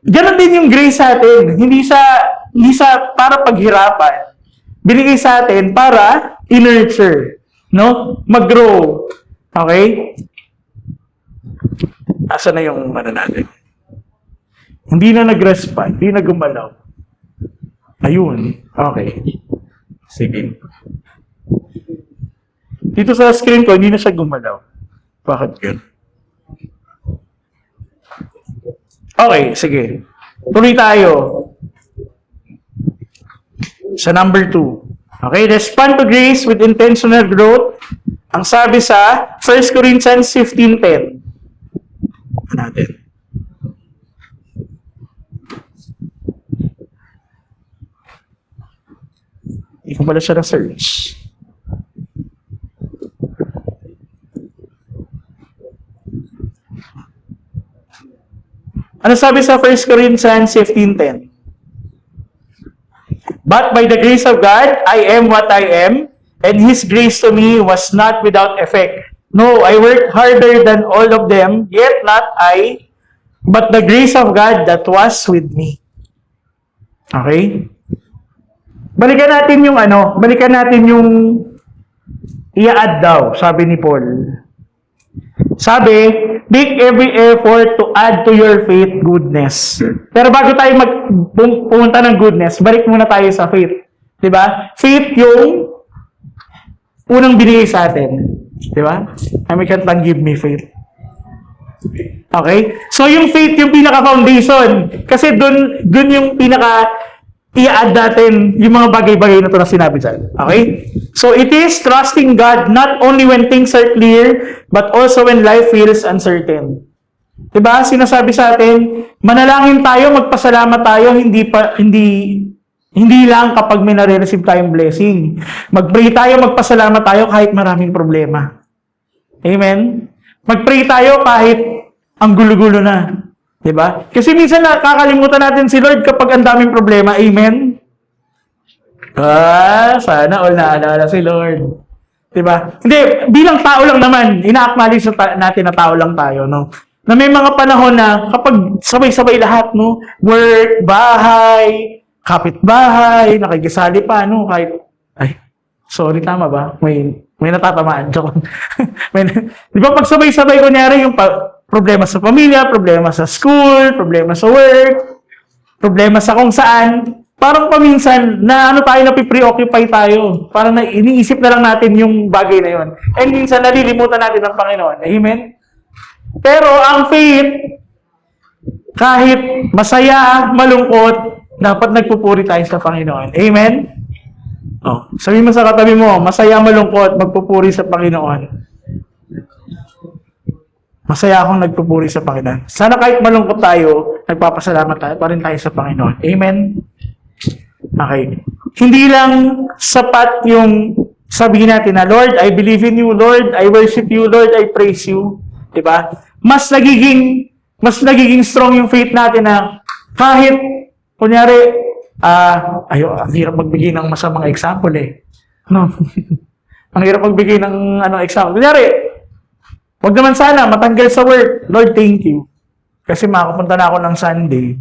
Ganun din yung grace sa atin. Hindi sa para paghirapan. Binigay sa atin para i-nurture. No? Mag-grow. Okay? Asa na yung natin? Hindi na nag-respond. Hindi na gumalaw. Ayun. Okay. Sige. Dito sa screen ko, hindi na siya gumalaw. Bakit yun? Okay, sige. Tuloy tayo. Sa number 2. Okay, respond to grace with intentional growth. Ang sabi sa 1 Corinthians 15:10. Natin. Hindi ko pala siya na-search. Ano sabi sa 1 Corinthians 15:10? But by the grace of God, I am what I am, and His grace to me was not without effect. No, I worked harder than all of them, yet not I, but the grace of God that was with me. Okay? Balikan natin yung i-add daw, sabi ni Paul. Sabi, make every effort to add to your faith goodness. Pero bago tayo pumunta ng goodness, balik muna tayo sa faith. Diba? Faith yung unang binigay sa atin. Diba? I can't lang give me faith. Okay? So yung faith yung pinaka-foundation. Kasi dun yung i-add natin yung mga bagay-bagay na ito na sinabi dyan. Okay? So, it is trusting God not only when things are clear, but also when life feels uncertain. Diba? Sinasabi sa atin, manalangin tayo, magpasalamat tayo, hindi lang kapag may nare-receive tayong blessing. Mag-pray tayo, magpasalamat tayo kahit maraming problema. Amen? Mag-pray tayo kahit ang gulo-gulo na. Diba? Kasi minsan nakakalimutan natin si Lord kapag ang daming problema. Amen? Sana all naalala si Lord. Diba? Hindi, bilang tao lang naman, ina-acknowledge natin na tao lang tayo, no? Na may mga panahon na kapag sabay-sabay lahat, no? Work, bahay, kapitbahay, nakikisali pa, no? Kahit, ay, sorry, tama ba? May natatamaan. Joke. Di ba pag sabay-sabay, kunyari, yung problema sa pamilya, problema sa school, problema sa work, problema sa kung saan, parang paminsan, na ano tayo, napipreoccupy tayo. Parang iniisip na lang natin yung bagay na yun. And minsan, nalilimutan natin ang Panginoon. Amen? Pero ang faith, kahit masaya, malungkot, dapat nagpupuri tayo sa Panginoon. Amen? Oh, sabi mo sa katabi mo, masaya, malungkot, magpupuri sa Panginoon. Masaya akong nagpupuri sa Panginoon. Sana kahit malungkot tayo, nagpapasalamat tayo pa rin tayo sa Panginoon. Amen? Okay. Hindi lang sapat yung sabihin natin na, Lord, I believe in you. Lord, I worship you. Lord, I praise you. Diba? Mas nagiging strong yung faith natin na kahit, kunyari, ang hirap magbigay ng masamang example eh. No? Ang hirap magbigay ng example. Kunyari, wag naman sana matanggal sa work. Lord, thank you. Kasi makapunta na ako ng Sunday.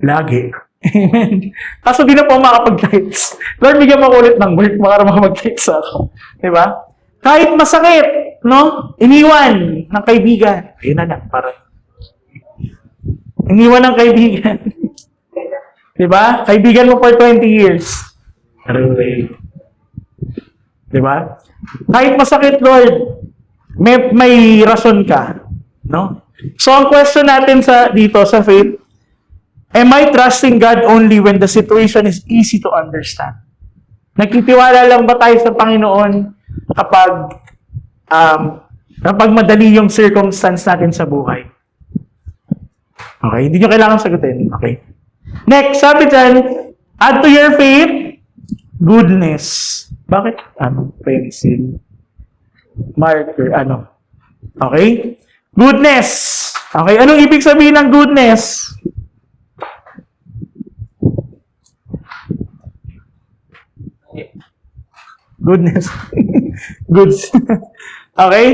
Lagi. Amen. Kaso di na po makapag-tights. Lord, bigyan mo ulit ng work para makapag-tights ako. Diba? Kahit masakit, no? Iniwan ng kaibigan. Ayun na lang, para. Iniwan ng kaibigan. Diba? Kaibigan mo for 20 years. Diba? Kahit masakit, Lord, may rason ka. No? So, ang question natin dito sa faith, am I trusting God only when the situation is easy to understand? Nagtitiwala lang ba tayo sa Panginoon kapag madali yung circumstance natin sa buhay? Okay, hindi nyo kailangan sagutin. Okay. Next, sabi dyan, add to your faith, goodness. Bakit? Pencil. Marker, Okay? Goodness. Okay, anong ibig sabihin ng goodness? Goodness. Goods. Okay?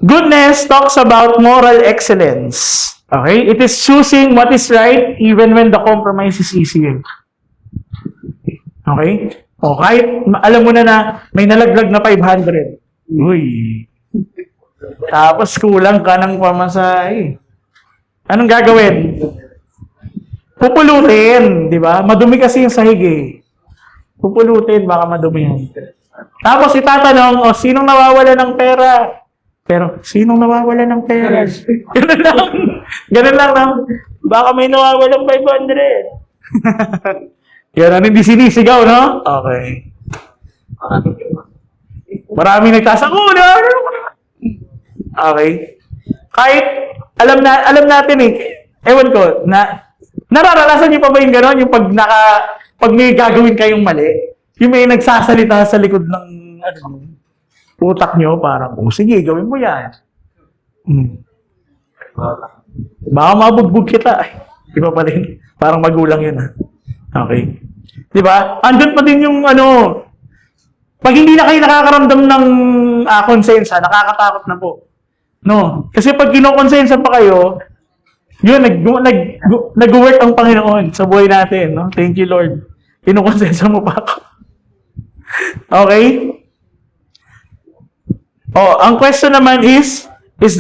Goodness talks about moral excellence. Okay? It is choosing what is right even when the compromise is easier. Okay? O kahit alam mo na may nalaglag na 500. Uy. Tapos kulang ka ng pamasahe. Anong gagawin? Pupulutin, di ba? Madumi kasi yung sahig eh. Pupulutin, baka madumi yan. Tapos itatanong, sinong nawawala ng pera? Pero, sinong nawawala ng pera? Ganun lang. Ganun lang, no? Baka may nawawalang 500. Yan, hindi sinisigaw, no? Okay. Maraming nagtasakuna. Okay. Kahit, alam natin eh, ewan ko, nararanasan niyo pa ba yung gano'n? Yung pag may gagawin kayong mali, yung may nagsasalita sa likod ng utak nyo, parang, sige, gawin mo yan. Baka mabugbog kita. Iba pa rin. Parang magulang yun. Okay. Diba? Andun pa din yung pag hindi na kayo nakakaramdam ng konsensya, nakakatakot na po. No? Kasi pag kinokonsensya pa kayo, yun, nag-work ang Panginoon sa buhay natin. No? Thank you, Lord. Kinokonsensya mo pa ako. Okay? Ang question naman is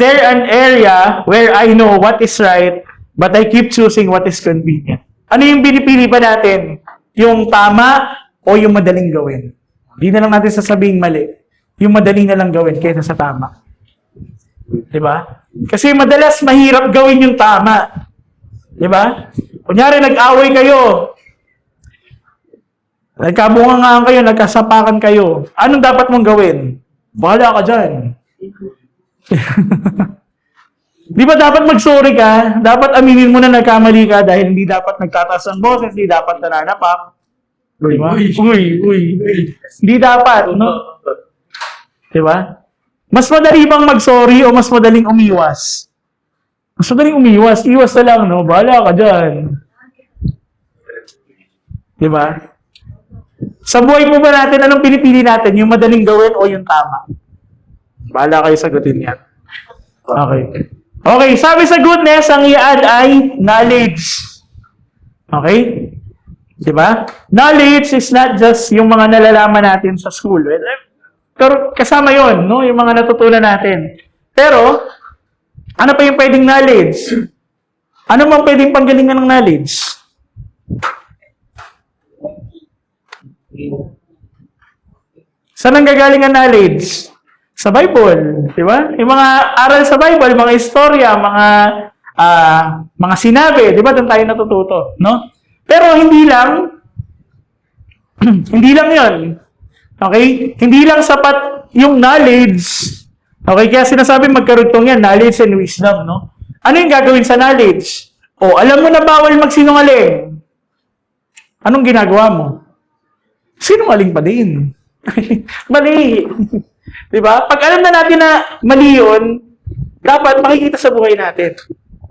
there an area where I know what is right, but I keep choosing what is convenient? Ano yung pinipili ba natin? Yung tama o yung madaling gawin? Hindi na lang natin sasabing mali. Yung madali na lang gawin kaysa sa tama. Diba? Kasi madalas mahirap gawin yung tama. Diba? Kunyari, nag-away kayo. Nagkabungangaan kayo, nagkasapakan kayo. Anong dapat mong gawin? Bahala ka dyan. Di ba dapat mag-sorry ka? Dapat aminin mo na nagkamali ka dahil hindi dapat nagtataas ang boses, hindi dapat nananapak. Di ba? Uy. Hindi dapat, no? Di ba? Mas madali bang mag-sorry o mas madaling umiwas? Mas madaling umiwas. Iwas na lang, no? Bahala ka dyan. Di ba? Sa buhay po ba natin, anong pinipili natin? Yung madaling gawin o yung tama? Bahala kayo sagutin yan. Okay. Okay, sabi sa goodness, ang i-add ay knowledge. Okay? Diba? Knowledge is not just yung mga nalalaman natin sa school. Pero kasama yon, no? Yung mga natutunan natin. Pero, ano pa yung pwedeng knowledge? Ano mang pwedeng panggalingan ng knowledge? Saan ang gagaling ang knowledge? Sa Bible, di ba? Yung mga aral sa Bible, mga istorya, mga sinabi, di ba? Doon tayo natututo, no? Pero hindi lang, hindi lang yon. Okay? Hindi lang sapat yung knowledge. Okay? Kaya sinasabi magkarugtong yan, knowledge and wisdom, no? Ano yung gagawin sa knowledge? O, alam mo na bawal magsinungaling. Anong ginagawa mo? Sinungaling pa din. Mali. Diba? Pag alam na natin na mali yun, dapat makikita sa buhay natin.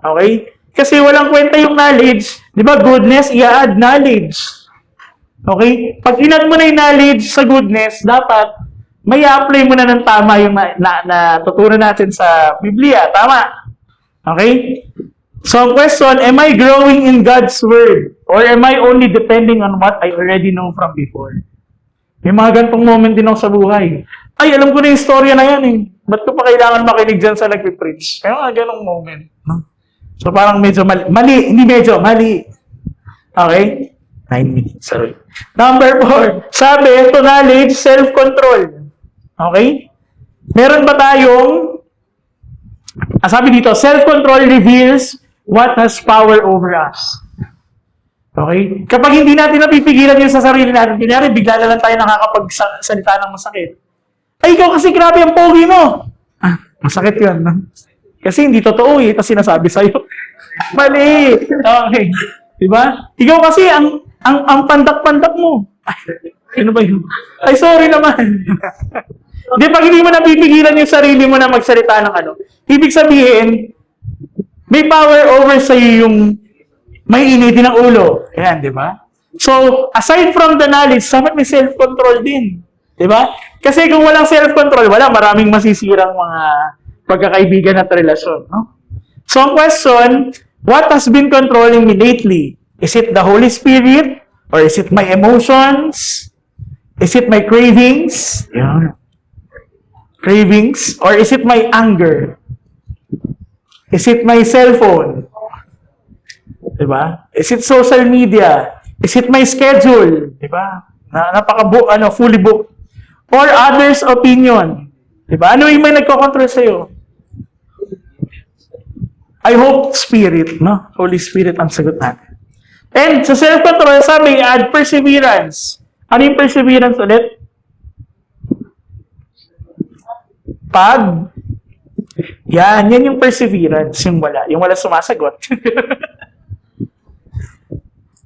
Okay? Kasi walang kwenta yung knowledge. Diba? Goodness, i-add knowledge. Okay? Pag in-add mo na yung knowledge sa goodness, dapat may apply mo na ng tama yung natutunan natin sa Biblia. Tama? Okay? So, ang question, am I growing in God's Word? Or am I only depending on what I already know from before? May mga gantong moment din ako sa buhay. Ay, alam ko na yung storya na yan eh. Ba't ko pa kailangan makinig dyan sa nagpipreach? Kaya mga ganong moment. No? So, parang medyo mali. Hindi medyo, mali. Okay? 9 minutes, sorry. Number 4. Sabi, to knowledge, self-control. Okay? Meron ba tayong, sabi dito, self-control reveals what has power over us. Okay? Kapag hindi natin napipigilan yung sa sarili natin, kunyari, bigla na lang tayo nakakapagsalita ng masakit. Ay, ikaw kasi grabe ang pogi mo. Ah, masakit yun. No? Kasi hindi totoo eh, ito sinasabi sa'yo. Mali. Okay. Diba? Ikaw kasi, ang pandak-pandak mo. Ay, ano ba yun? Ay, sorry naman. Di, pag hindi mo napipigilan yung sarili mo na magsalita ng ano, ibig sabihin, may power over sa'yo yung may initin ng ulo. Ayan, di ba? So, aside from the knowledge, dapat may self-control din. Di ba? Kasi kung walang self-control, maraming masisirang mga pagkakaibigan at relasyon. No? So, ang question, what has been controlling me lately? Is it the Holy Spirit? Or is it my emotions? Is it my cravings? Yeah. Cravings? Or is it my anger? Is it my cellphone? Diba? Is it social media? Is it my schedule? Diba? Fully booked. Or others' opinion? Diba? Ano yung may nagko-control sa'yo? I hope Spirit, no? Holy Spirit ang sagot natin. And sa self-control, sabi, add perseverance. Ano yung perseverance ulit? Yan yung perseverance, yung wala sumasagot.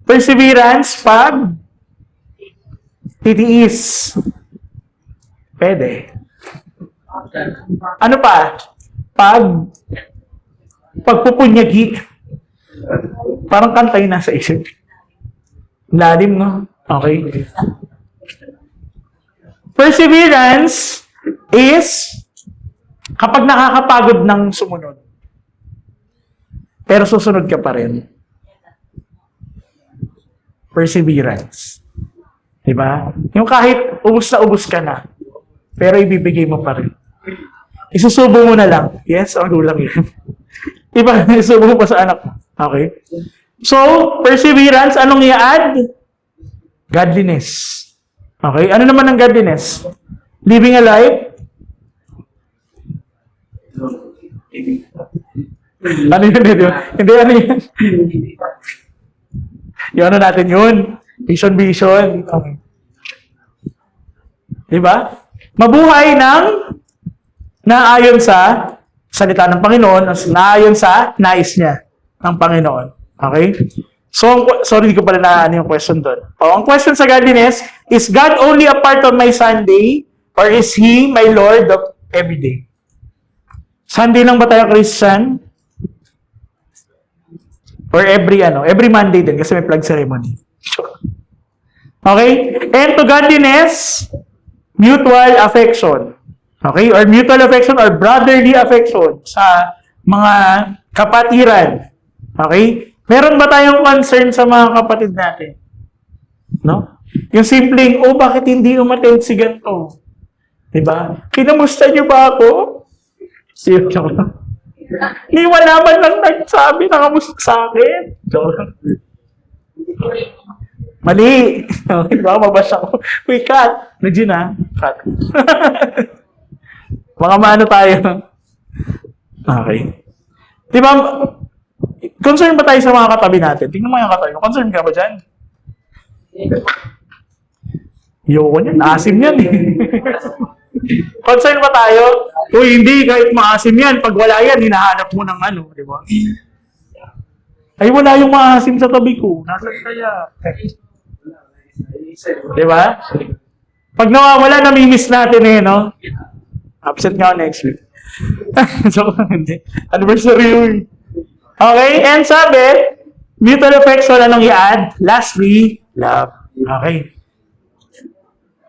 Perseverance, titiis. Pwede. Ano pa? Pagpupunyagi. Parang kanta yung nasa isip. Lalim, no? Okay. Perseverance is kapag nakakapagod ng sumunod, pero susunod ka pa rin. Perseverance. Diba? Yung kahit ubus na ubus ka na, pero ibibigay mo pa rin. Isusubo mo na lang. Yes, ang gulang yun. Diba? Isusubo mo pa sa anak mo. Okay? So, perseverance, anong i-add? Godliness. Okay? Ano naman ang godliness? Living a life? Ano yun? Hindi, ano yun? Yung ano natin yun? Vision. Okay. Diba? Mabuhay naayon sa salita ng Panginoon, naayon sa nais niya ng Panginoon. Okay? So, sorry, hindi ko pala na yung question doon. Ang question sa godliness, is God only a part of my Sunday or is He my Lord of every day? Sunday lang ba tayo Christian? Or every Monday din kasi may flag ceremony. Okay? And to godliness, mutual affection. Okay? Or mutual affection or brotherly affection sa mga kapatiran. Okay? Meron ba tayong concern sa mga kapatid natin? No? Yung simpleng, bakit hindi umattend si ganito? Diba? Kinamusta niyo ba ako? Siya lang. Hindi wala man lang nagsabi na kamusta sa akin. Mali. Diba? Mabasa ko. Uy, cut. Nagyo na. Cut. Mga maano tayo. Okay. Diba? Concern ba tayo sa mga katabi natin? Tingnan mo yung katabi. Concern ka ba dyan? Yoko niyan. Asim yan eh. Concern ba tayo? Uy, hindi. Kahit maasim yan. Pag wala yan, hinahanap mo ng ano. Diba? Ay, wala yung maasim sa tabi ko. Nasaan kaya? Diba? Pag nawawala, namimiss natin eh, no? Absent nga ako next week. So, hindi. Anniversary yun. Okay, and sabi, mutual affection, anong i-add? Lastly, love. Okay.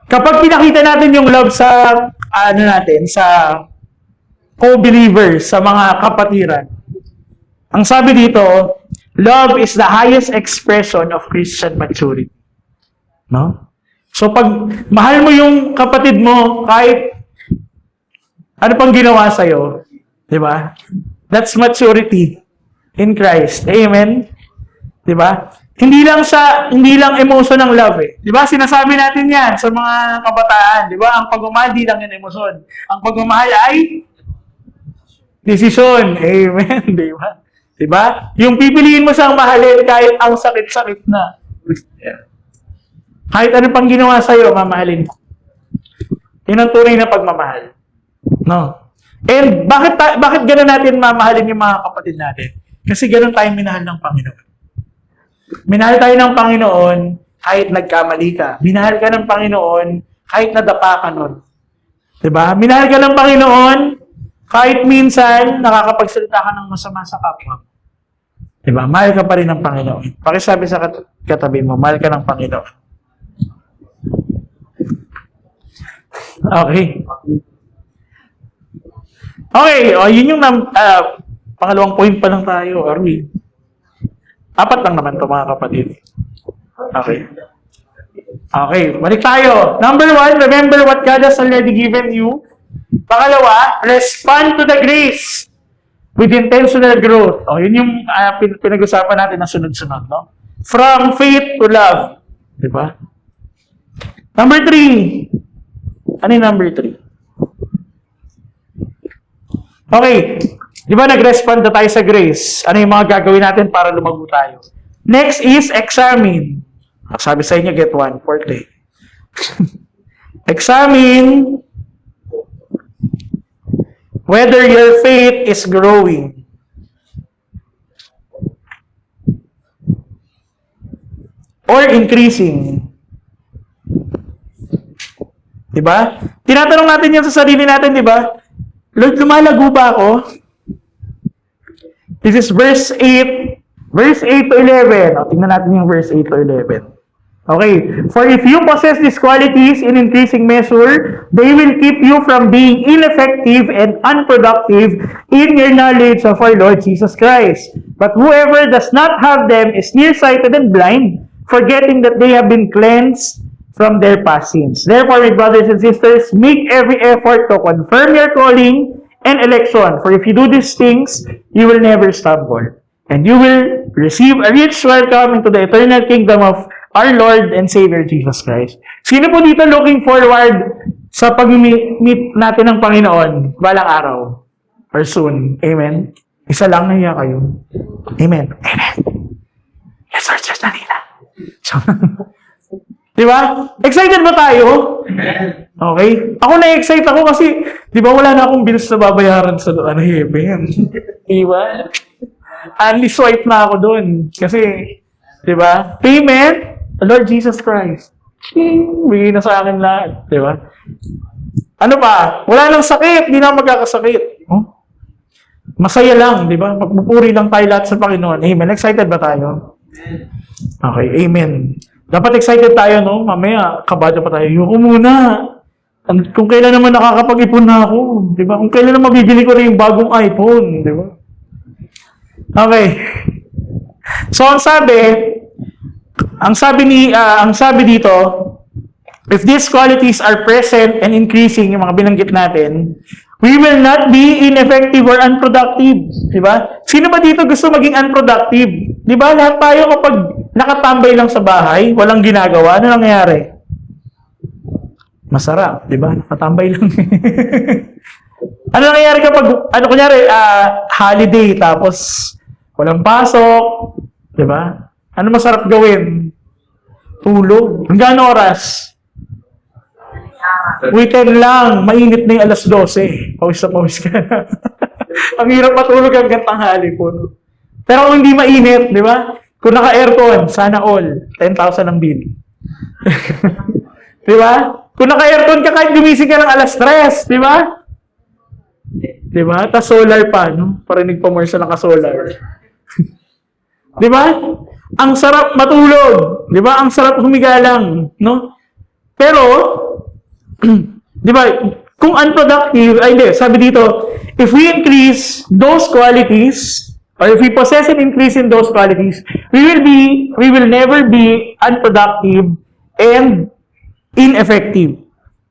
Kapag pinakita natin yung love sa, sa co-believers, sa mga kapatiran, ang sabi dito, love is the highest expression of Christian maturity. No? So, pag mahal mo yung kapatid mo, kahit ano pang ginawa sa'yo, di ba? That's maturity in Christ. Amen? Di ba? Hindi lang emotion ng love eh. Di ba? Sinasabi natin yan sa mga kabataan. Di ba? Ang pagmamahal, di lang yan emosyon. Ang pagmamahal ay desisyon. Amen. Di ba? Di ba? Yung pipiliin mo siyang mahalin kahit ang sakit-sakit na. Kahit ano pang ginawa sa'yo, mamahalin mo. Yun ang tunay na pagmamahal. No? And bakit gano'n natin mamahalin yung mga kapatid natin? Kasi gano'n tayong minahal ng Panginoon. Minahal tayo ng Panginoon kahit nagkamali ka. Minahal ka ng Panginoon kahit nadapa ka nun. Diba? Minahal ka ng Panginoon kahit minsan nakakapagsalita ka ng masama sa kapwa. Diba? Mahal ka pa rin ng Panginoon. Pakisabi sa katabi mo, mahal ka ng Panginoon. Okay. Okay, yun yung pangalawang point pa lang tayo. Are we? 4 lang naman to mga kapatid. Okay. Okay, balik tayo. Number 1, remember what God has already given you. Pangalawa, respond to the grace with intentional growth. Yun yung pinag-usapan natin na sunod-sunod, no? From faith to love. Diba? Number 3. Ano yung number 3? Okay. Di ba nag-respond na tayo sa grace? Ano yung mga gagawin natin para lumago tayo? Next is examine. Sabi sa inyo, get 1, forte. Examine whether your faith is growing. Or increasing. Di ba? Tinatanong natin yan sa sarili natin, di ba? Lord, lumalago ba ako? This is verse 8. Verse 8 to 11. Tingnan natin yung verse 8 to 11. Okay. For if you possess these qualities in increasing measure, they will keep you from being ineffective and unproductive in your knowledge of our Lord Jesus Christ. But whoever does not have them is nearsighted and blind, forgetting that they have been cleansed from their past sins. Therefore, my brothers and sisters, make every effort to confirm your calling and election. For if you do these things, you will never stumble. And you will receive a rich welcome into the eternal kingdom of our Lord and Savior Jesus Christ. Sino po dito looking forward sa pag-meet natin ng Panginoon balang araw? Or soon? Amen? Isa lang na kayo. Amen. Amen. Let's search na nila. Di ba? Excited ba tayo? Okay? Ako na-excite ako kasi, di ba wala na akong bills na babayaran sa heaven. Di ba? Only swipe na ako doon. Kasi, di ba? Payment, Lord Jesus Christ. Bigay na sa akin lahat. Di ba? Ano pa? Wala nang sakit. Di na magkakasakit. Masaya lang, di ba? Magpupuri lang tayo lahat sa Panginoon. Amen. Excited ba tayo? Okay, amen. Dapat excited tayo, no? Mamaya, kabado pa tayo. Ayoko muna. Kung kailan naman nakakapag-ipon na ako, di ba? Kung kailan naman mabibili ko na yung bagong iPhone, di ba? Okay. So, ang sabi dito, if these qualities are present and increasing, yung mga binanggit natin, we will not be ineffective or unproductive. Di ba? Sino ba dito gusto maging unproductive? Di ba? Lahat tayo kapag nakatambay lang sa bahay, walang ginagawa, ano nangyayari? Masarap, di ba? Nakatambay lang. Ano nangyayari kapag, holiday, tapos walang pasok, di ba? Ano masarap gawin? Tulog. Hanggang oras? Weekend lang, mainit na yung alas 12. Pawis na pawis ka na. Ang hirap matulog hanggang tanghali po. No? Pero kung hindi mainit, di ba? Kung naka-aircon, sana all. 10,000 ang bill. Di ba? Kung naka-aircon ka, kahit gumising ka ng alas 3, di ba? Di ba? Tas solar pa, no? Parinig pa more sa naka-solar. Di ba? Ang sarap matulog. Di ba? Ang sarap humiga lang, no? Pero, di ba, kung unproductive, sabi dito, if we increase those qualities, or if we possess and increase in those qualities, we will never be unproductive and ineffective.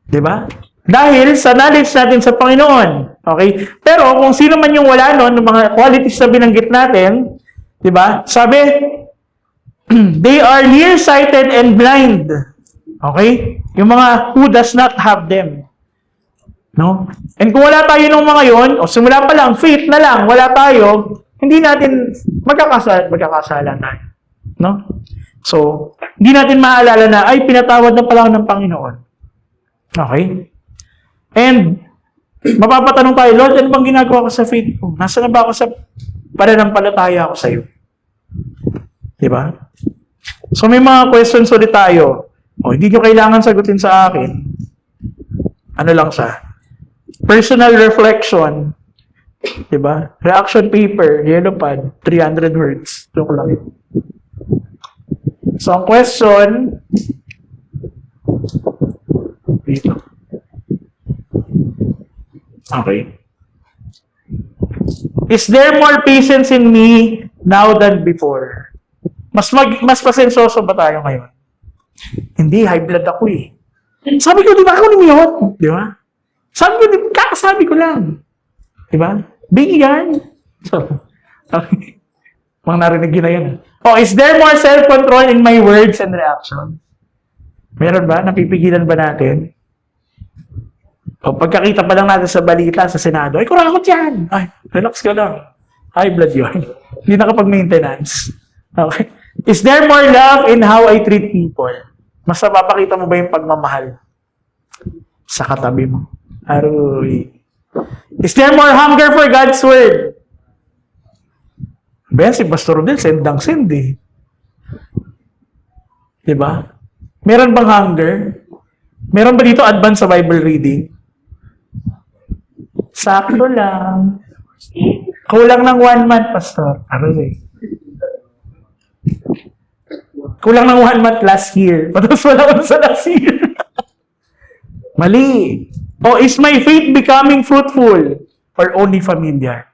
Di ba? Dahil sa knowledge natin sa Panginoon. Okay? Pero kung sino man yung wala nun, ng mga qualities na binanggit natin, di ba? Sabi, they are nearsighted and blind. Okay? Yung mga who does not have them. No? And kung wala tayo ng mga yon, o simula pa lang, faith na lang, wala tayo, hindi natin magkakasala tayo. No? So, hindi natin maalala na, ay, pinatawad na pala ako ng Panginoon. Okay? And, mapapatanong tayo, Lord, ano bang ginagawa ko sa faith ko? Nasaan na ba ako sa pananampalataya ako sa iyo? Diba? So, may mga questions ulit tayo. O, hindi nyo kailangan sagutin sa akin. Ano lang siya? Personal reflection. Diba? Reaction paper, yellow pad, 300 words. Joke lang. So, ang question, dito. Okay. Is there more patience in me now than before? Mas pasensyoso ba tayo ngayon? Hindi, high blood ako eh. Sabi ko, di ba ako ni Miyot? Di ba? Kakasabi ko lang. Di ba? Bigyan. So, okay. Mang narinig yun na yun. Oh, is there more self-control in my words and reactions? Meron ba? Napipigilan ba natin? O pagkakita pa lang natin sa balita, sa Senado, ay, kurakot yan. Ay, relax ka lang. High blood yun. Hindi nakapag-maintenance. Okay. Is there more love in how I treat people? Mas napapakita mo ba yung pagmamahal sa katabi mo? Aroy. Is there more hunger for God's Word? Ben, si Pastor Rodel, sendang send eh. Diba? Meron bang hunger? Meron ba dito advance sa Bible reading? Sakto lang. Kulang ng 1 month, Pastor. Aroy. Kulang ng 1 month last year. Tapos wala ko sa last year. Mali. O, is my faith becoming fruitful or only familiar?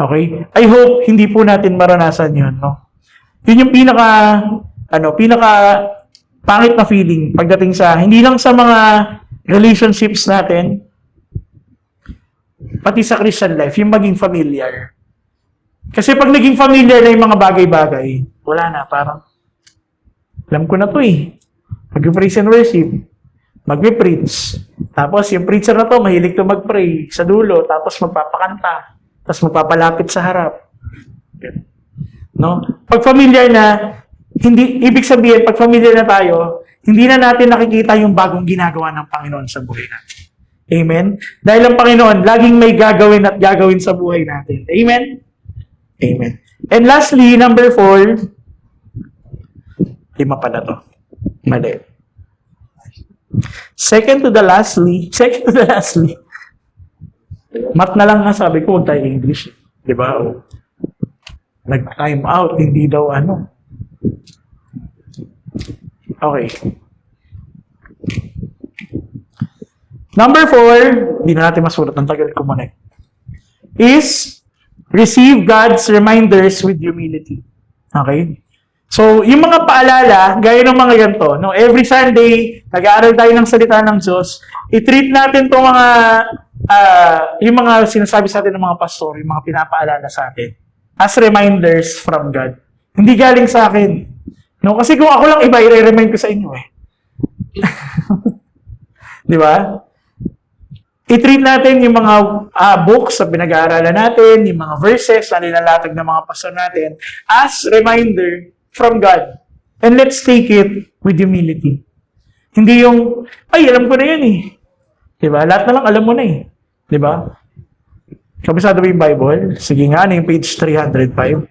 Okay? I hope hindi po natin maranasan yun, no? Yun yung pinaka pangit na feeling pagdating sa, hindi lang sa mga relationships natin, pati sa Christian life, yung maging familiar. Kasi pag naging familiar na yung mga bagay-bagay, wala na, parang, alam ko na to eh. Mag-praise and worship. Mag-preach. Tapos yung preacher na to, mahilig to mag-pray sa dulo. Tapos magpapakanta. Tapos magpapalapit sa harap. No? Pag familiar na, ibig sabihin, pag familiar na tayo, hindi na natin nakikita yung bagong ginagawa ng Panginoon sa buhay natin. Amen? Dahil ang Panginoon, laging may gagawin at gagawin sa buhay natin. Amen? Amen. And lastly, number 4, 5 pala to. Mali. Second to the lastly. Mat na lang nga sabi ko, huwag tayo English. Diba? O, nag-time out, hindi daw ano. Okay. Number 4, hindi na natin masulat, ang tagal ko muna. Is receive God's reminders with humility. Okay? So, yung mga paalala, gaya ng mga ganito, no? Every Sunday, nag-aaral tayo ng salita ng Diyos, i-treat natin itong mga, yung mga sinasabi sa atin ng mga pastor, yung mga pinapaalala sa atin, as reminders from God. Hindi galing sa akin. No? Kasi kung ako lang iba, i-remind ko sa inyo eh. Di ba? I-treat natin yung mga books na pinag-aaralan natin, yung mga verses na nilalatag ng mga pastor natin, as reminder from God. And let's take it with humility. Hindi yung, ay, alam ko na yun eh. Diba? Lahat na lang alam mo na eh. Diba? Kabisado mo yung Bible? Sige nga, ano yung page 305?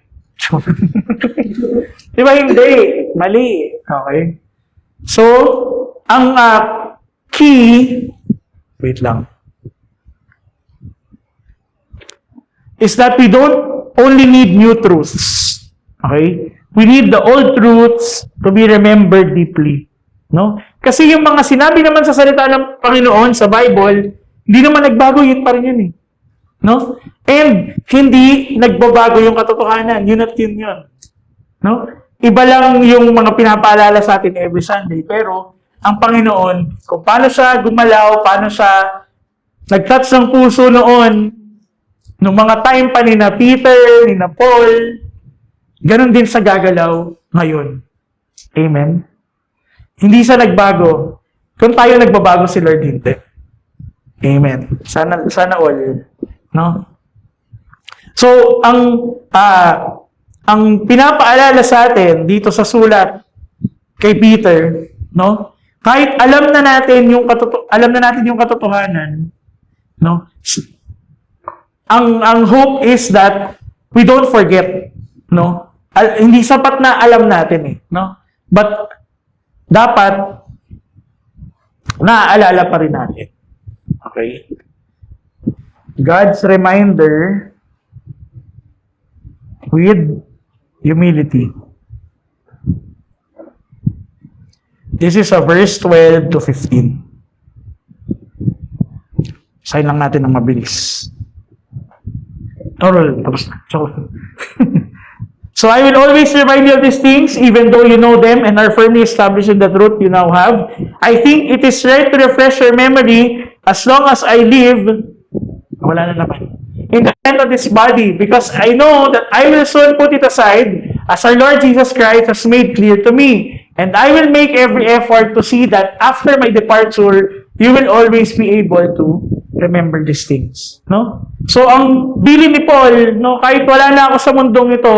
Diba? Hindi. Mali. Okay? So, ang key, wait lang, is that we don't only need new truths. Okay? We need the old truths to be remembered deeply. No? Kasi yung mga sinabi naman sa salita ng Panginoon sa Bible, hindi naman nagbago, yun pa rin yun eh. No? And hindi nagbabago yung katotohanan. Yun at yun yun. No? Iba lang yung mga pinapaalala sa atin every Sunday. Pero ang Panginoon, kung paano siya gumalaw, paano siya nag-touch ng puso noon, nung mga time pa ni na Peter, ni na Paul, ganun din sa gagalaw ngayon. Amen? Hindi siya nagbago. Kung tayo nagbabago, si Lord hindi. Amen. Sana all. No? So, ang pinapaalala sa atin dito sa sulat kay Peter, no? Kahit alam na natin yung katotohanan, no? Ang hope is that we don't forget, no? Hindi sapat na alam natin eh, no? But dapat naaalala pa rin natin. Okay? God's reminder with humility. This is a verse 12 to 15. Sign lang natin ng mabilis. Tapos na. So I will always remind you of these things, even though you know them and are firmly established in the truth you now have. I think it is right to refresh your memory as long as I live, wala na naman, in the end of this body, because I know that I will soon put it aside, as our Lord Jesus Christ has made clear to me. And I will make every effort to see that after my departure, you will always be able to remember these things. No? So, ang bilin ni Paul, no, kahit wala na ako sa mundong ito,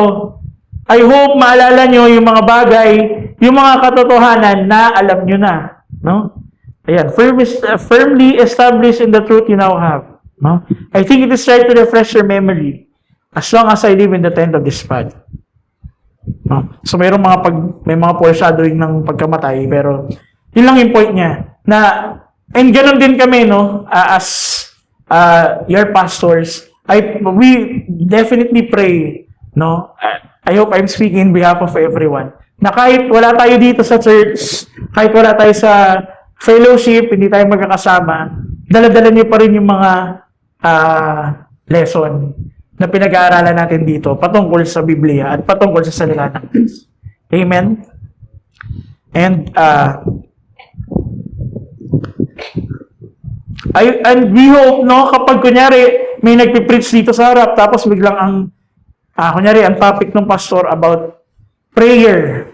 I hope maalala nyo yung mga bagay, yung mga katotohanan na alam nyo na. No? Ayan, firmly established in the truth you now have. No? I think it is right to refresh your memory as long as I live in the tent of this body. No? So, may mga foreshadowing ng pagkamatay, pero yun lang yung point niya. And ganun din kami, no, as your pastors, we definitely pray, no, I hope I'm speaking in behalf of everyone, na kahit wala tayo dito sa church, kahit wala tayo sa fellowship, hindi tayo magkakasama, dala-dala niyo pa rin yung mga lesson na pinag-aaralan natin dito patungkol sa Biblia at patungkol sa salita ng Diyos. Amen? And we hope, no, kapag kunyari may nagpipreach dito sa harap, tapos biglang kunyari ang topic ng pastor about prayer.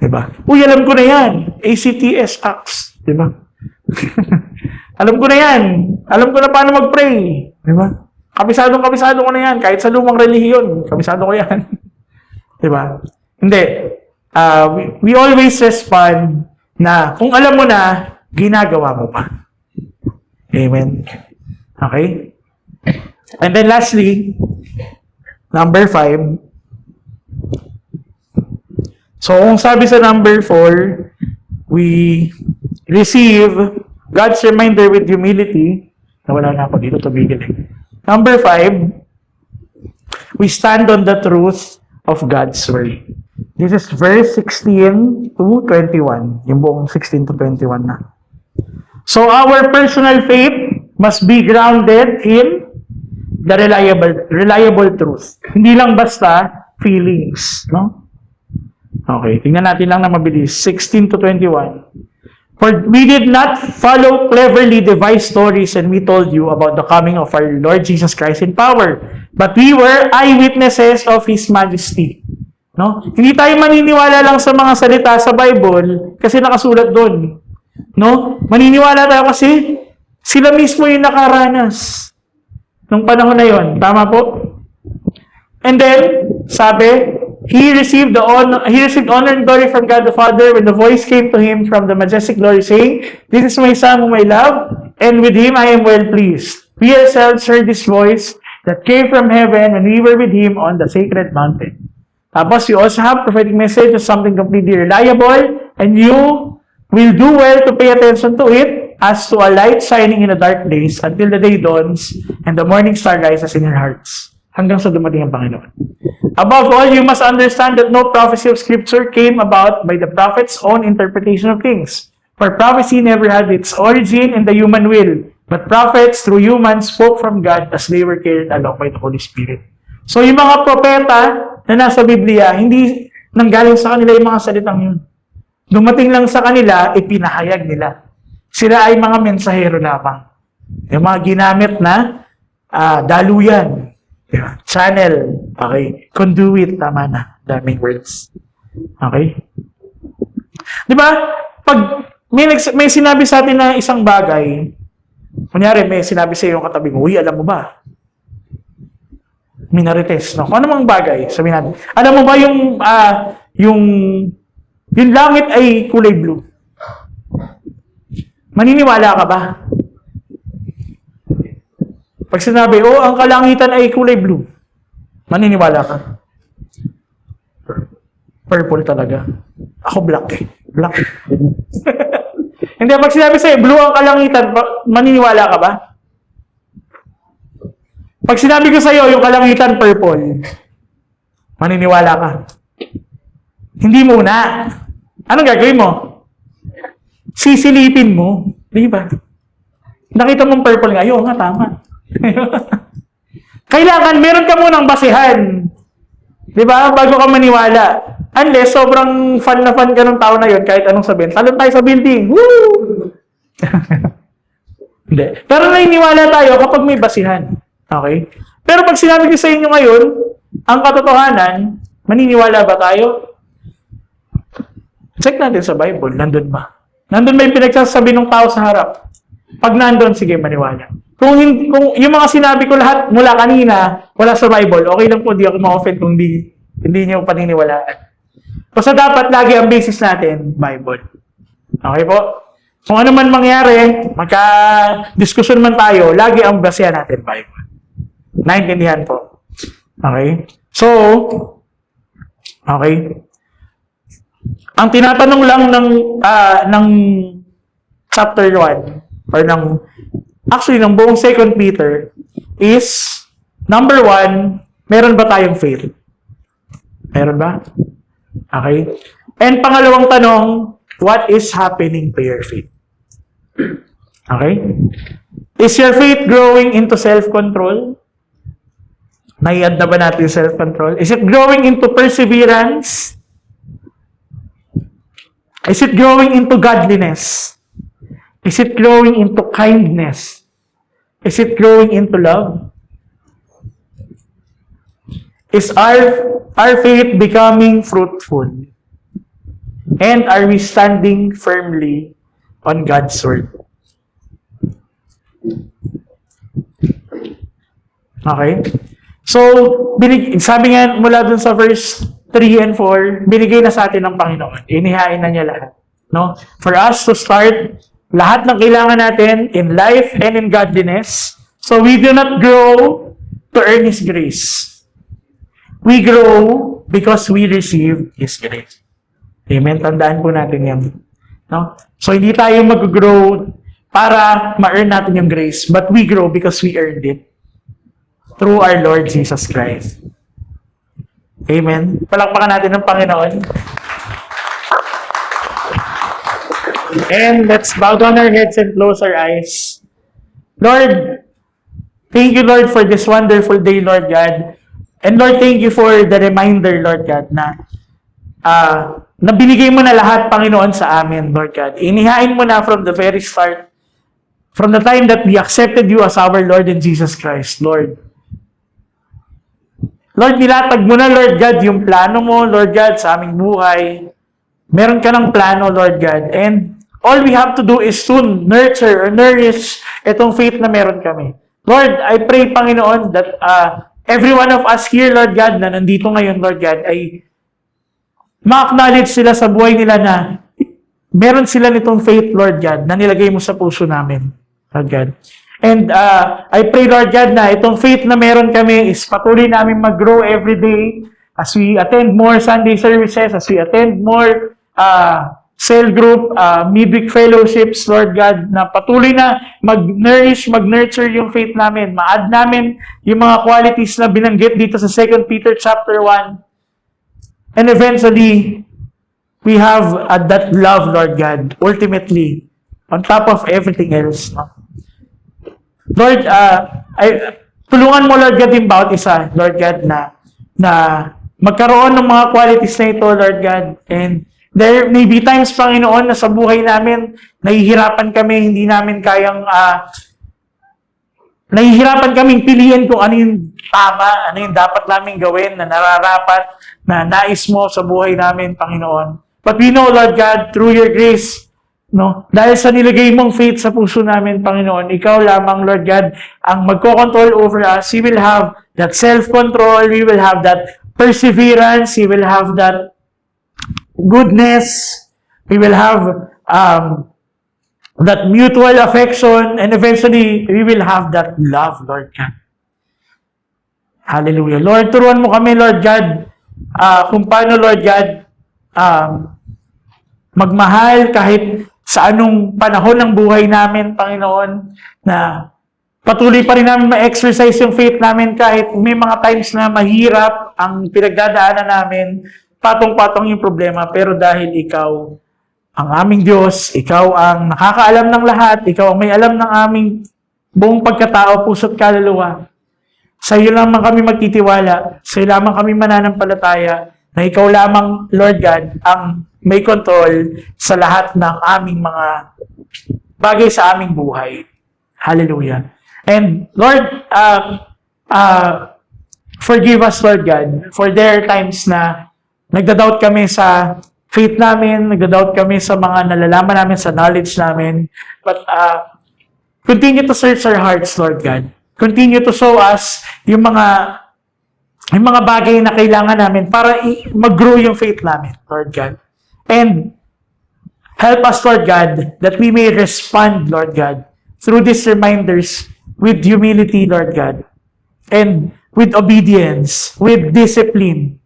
Diba? Uy, alam ko na yan. ACTS Acts. Diba? Alam ko na yan. Alam ko na paano mag-pray. Diba? Kabisado ko na yan. Kahit sa lumang relihiyon, kabisado ko yan. Diba? Hindi. We always respond na kung alam mo na, ginagawa mo pa. Amen. Okay? And then lastly, number 5. So, kung sabi sa number 4, we receive God's reminder with humility. Nawala na ako dito, tumigil eh. Number 5, we stand on the truth of God's word. This is verse 16 to 21. Yung buong 16 to 21 na. So our personal faith must be grounded in the reliable truth. Hindi lang basta feelings, no? Okay, tingnan natin lang na mabilis. 16 to 21. For we did not follow cleverly devised stories and we told you about the coming of our Lord Jesus Christ in power. But we were eyewitnesses of His majesty. No? Hindi tayo maniniwala lang sa mga salita sa Bible kasi nakasulat doon. No? Maniniwala tayo kasi sila mismo yung nakaranas nung panahon na yon. Tama po? And then, sabi, He received honor and glory from God the Father when the voice came to Him from the majestic glory saying, This is my Son whom I love, and with Him I am well pleased. We ourselves heard this voice that came from heaven when we were with Him on the sacred mountain. Tapos, you also have prophetic message of something completely reliable, and you will do well to pay attention to it as to a light shining in a dark place until the day dawns and the morning star rises in your hearts. Hanggang sa dumating ang Panginoon. Above all, you must understand that no prophecy of Scripture came about by the prophet's own interpretation of things. For prophecy never had its origin in the human will, but prophets through humans spoke from God as they were carried along by the Holy Spirit. So yung mga propeta na nasa Biblia, hindi nanggaling sa kanila yung mga salitang yun. Dumating lang sa kanila, ipinahayag nila. Sila ay mga mensahero lamang. Yung mga ginamit na daluyan, channel, okay, conduit, tama na, daming words. Okay? Di ba? Pag may sinabi sa atin na isang bagay, kunyari may sinabi sa iyo yung katabi mo, uy, alam mo ba? Minarites, no? Kung ano mang bagay, sabihin natin. Alam mo ba yung langit ay kulay blue? Maniniwala ka ba? Pag sinabi, ang kalangitan ay kulay blue, maniniwala ka? Purple talaga. Ako black eh. Black. Hindi, pag sinabi sa'yo, blue ang kalangitan, maniniwala ka ba? Pag sinabi ko sa'yo, yung kalangitan purple, maniniwala ka? Hindi muna. Anong gagawin mo? Sisilipin mo. Di ba? Nakita mong purple nga, nga, tama. Kailangan, meron ka munang basihan. Di ba? Bago ka maniwala. Unless, sobrang fan na fan ka ng tao na yon kahit anong sabihin. Talon tayo sa building. Woo! Hindi. Pero naniniwala tayo kapag may basihan. Okay? Pero pag sinabi ko sa inyo ngayon, ang katotohanan, maniniwala ba tayo? Check natin sa Bible. Nandun ba? Nandun ba yung pinagsasabi ng tao sa harap? Pag nandun, sige, maniwala. Kung yung mga sinabi ko lahat mula kanina, wala sa Bible, okay lang po, di ako ma-offend kung hindi niyo paniniwalaan. Basta dapat lagi ang basis natin, Bible. Okay po? Kung ano man mangyari, magka-diskusyon man tayo, lagi ang basehan natin, Bible. Naintindihan po. Okay? So, okay. Ang tinatanong lang ng chapter 1, or ng buong 2 Peter, is, number 1, meron ba tayong faith? Meron ba? Okay? And pangalawang tanong, what is happening to your faith? Okay? Is your faith growing into self-control? Naiad na ba natin self-control? Is it growing into perseverance? Is it growing into godliness? Is it growing into kindness? Is it growing into love? Is our faith becoming fruitful? And are we standing firmly on God's word? Okay? So, sabi nga mula dun sa verse 3 and 4, binigay na sa atin ng Panginoon. Inihain na niya lahat. No? For us to start lahat ng kailangan natin in life and in godliness, so we do not grow to earn His grace. We grow because we receive His grace. Amen? Tandaan po natin yan. No? So, hindi tayo mag-grow para ma-earn natin yung grace, but we grow because we earned it through our Lord Jesus Christ. Amen. Palakpakan natin ng Panginoon. And let's bow down our heads and close our eyes. Lord, thank you, Lord, for this wonderful day, Lord God. And Lord, thank you for the reminder, Lord God, na binigay mo na lahat, Panginoon, sa amin, Lord God. Inihain mo na from the very start, from the time that we accepted you as our Lord and Jesus Christ, Lord. Lord, nilatag mo na, Lord God, yung plano mo, Lord God, sa aming buhay. Meron ka ng plano, Lord God. And all we have to do is to nurture or nourish itong faith na meron kami. Lord, I pray, Panginoon, that every one of us here, Lord God, na nandito ngayon, Lord God, ay ma-acknowledge sila sa buhay nila na meron sila nitong faith, Lord God, na nilagay mo sa puso namin, Lord God. And I pray, Lord God, na itong faith na meron kami is patuloy namin mag-grow every day as we attend more Sunday services, as we attend more cell group, midweek fellowships, Lord God, na patuloy na mag-nourish, mag-nurture yung faith namin. Ma-add namin yung mga qualities na binanggit dito sa 2 Peter chapter 1. And eventually, we have that love, Lord God, ultimately, on top of everything else. No? Lord, tulungan mo, Lord God, yung bawat isa, Lord God, na magkaroon ng mga qualities na ito, Lord God. And there may be times, Panginoon, na sa buhay namin, nahihirapan kami, hindi namin kayang, nahihirapan kaming piliin kung ano yung tama, ano yung dapat namin gawin, na nararapat, na nais mo sa buhay namin, Panginoon. But we know, Lord God, through your grace, no, dahil sa nilagay mong faith sa puso namin, Panginoon, ikaw lamang, Lord God, ang magko-control over us. We will have that self-control, we will have that perseverance, we will have that goodness, we will have that mutual affection, and eventually, we will have that love, Lord God. Hallelujah. Lord, turuan mo kami, Lord God, kung paano, Lord God, magmahal kahit sa anong panahon ng buhay namin, Panginoon, na patuloy pa rin namin ma-exercise yung faith namin kahit may mga times na mahirap ang pinagdadaanan namin, patong-patong yung problema, pero dahil ikaw ang aming Diyos, ikaw ang nakakaalam ng lahat, ikaw ang may alam ng aming buong pagkatao, puso't kaluluwa. Sa iyo lamang kami magtitiwala, sa iyo lamang kami mananampalataya, na ikaw lamang, Lord God, ang may control sa lahat ng aming mga bagay sa aming buhay. Hallelujah. And Lord, forgive us, Lord God, for there are times na nagda-doubt kami sa faith namin, nagda-doubt kami sa mga nalalaman namin, sa knowledge namin. But continue to search our hearts, Lord God. Continue to show us yung mga bagay na kailangan namin para mag-grow yung faith namin, Lord God. And help us, Lord God, that we may respond, Lord God, through these reminders with humility, Lord God, and with obedience, with discipline,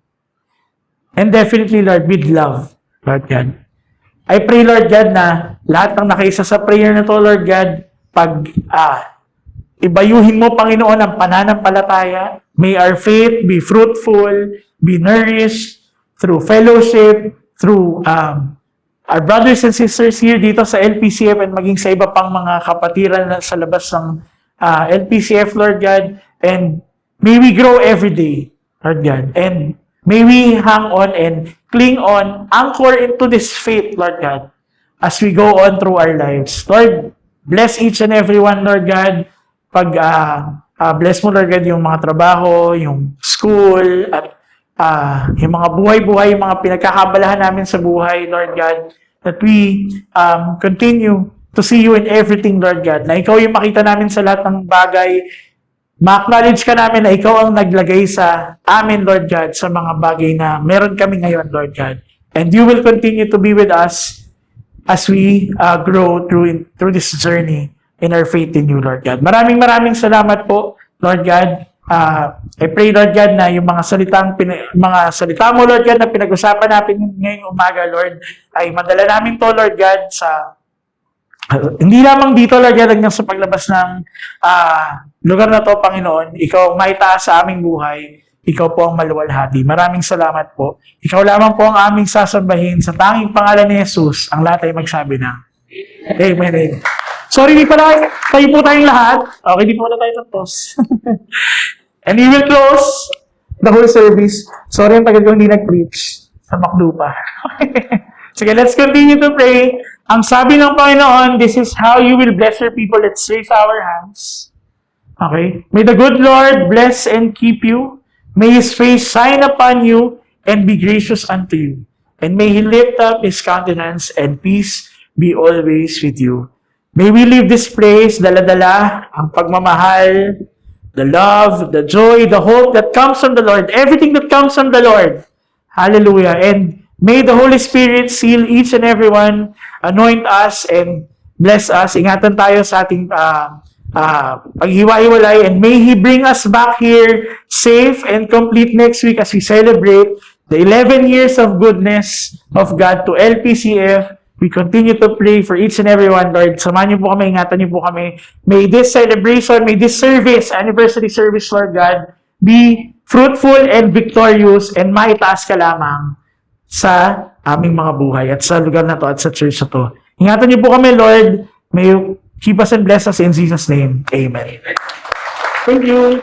and definitely, Lord, with love, Lord God. I pray, Lord God, na lahat ng nakaisa sa prayer na to, Lord God, pag ibayuhin mo, Panginoon, ang pananampalataya, may our faith be fruitful, be nourished through fellowship, through our brothers and sisters here dito sa LPCF and maging sa iba pang mga kapatiran sa labas ng LPCF, Lord God. And may we grow every day, Lord God. And may we hang on and cling on, anchor into this faith, Lord God, as we go on through our lives. Lord, bless each and every one, Lord God. Bless mo, Lord God, yung mga trabaho, yung school, at yung mga buhay-buhay, yung mga pinagkakabalahan namin sa buhay, Lord God, that we continue to see you in everything, Lord God, na ikaw yung makita namin sa lahat ng bagay, ma-acknowledge ka namin na ikaw ang naglagay sa amin, Lord God, sa mga bagay na meron kami ngayon, Lord God. And you will continue to be with us as we grow through this journey in our faith in you, Lord God. Maraming salamat po, Lord God. I pray, Lord God, na yung mga salita mo, Lord God, na pinag-usapan natin ngayong umaga, Lord, ay madala namin to, Lord God, sa hindi lamang dito, Lord God, hanggang sa paglabas ng lugar na to, Panginoon, ikaw ang maitaas sa aming buhay. ikaw po ang maluwalhati. Maraming salamat po. Ikaw lamang po ang aming sasambahin sa tanging pangalan ni Jesus. Ang lahat ay magsabi na. Amen. Amen. Sorry, di pala tayo po tayong lahat. Okay, di po pala tayo tapos. And we will close the whole service. Sorry, ang tagal ko hindi nag-preach sa MacDo pa. Sige, let's continue to pray. Ang sabi ng Panginoon, this is how you will bless your people. Let's raise our hands. Okay? May the good Lord bless and keep you. May His face shine upon you and be gracious unto you. And may He lift up His countenance and peace be always with you. May we leave this place, dala-dala, ang pagmamahal, the love, the joy, the hope that comes from the Lord, everything that comes from the Lord. Hallelujah. And may the Holy Spirit seal each and every one, anoint us and bless us. Ingatan tayo sa ating paghiwa-hiwalay, and may He bring us back here safe and complete next week as we celebrate the 11 years of goodness of God to LPCF. We continue to pray for each and every one, Lord. Samahan niyo po kami, ingatan niyo po kami. May this celebration, may this service, anniversary service, Lord God, be fruitful and victorious, and maitaas ka lamang sa aming mga buhay at sa lugar na to at sa church na to. Ingatan niyo po kami, Lord. May you keep us and bless us in Jesus' name. Amen. Thank you.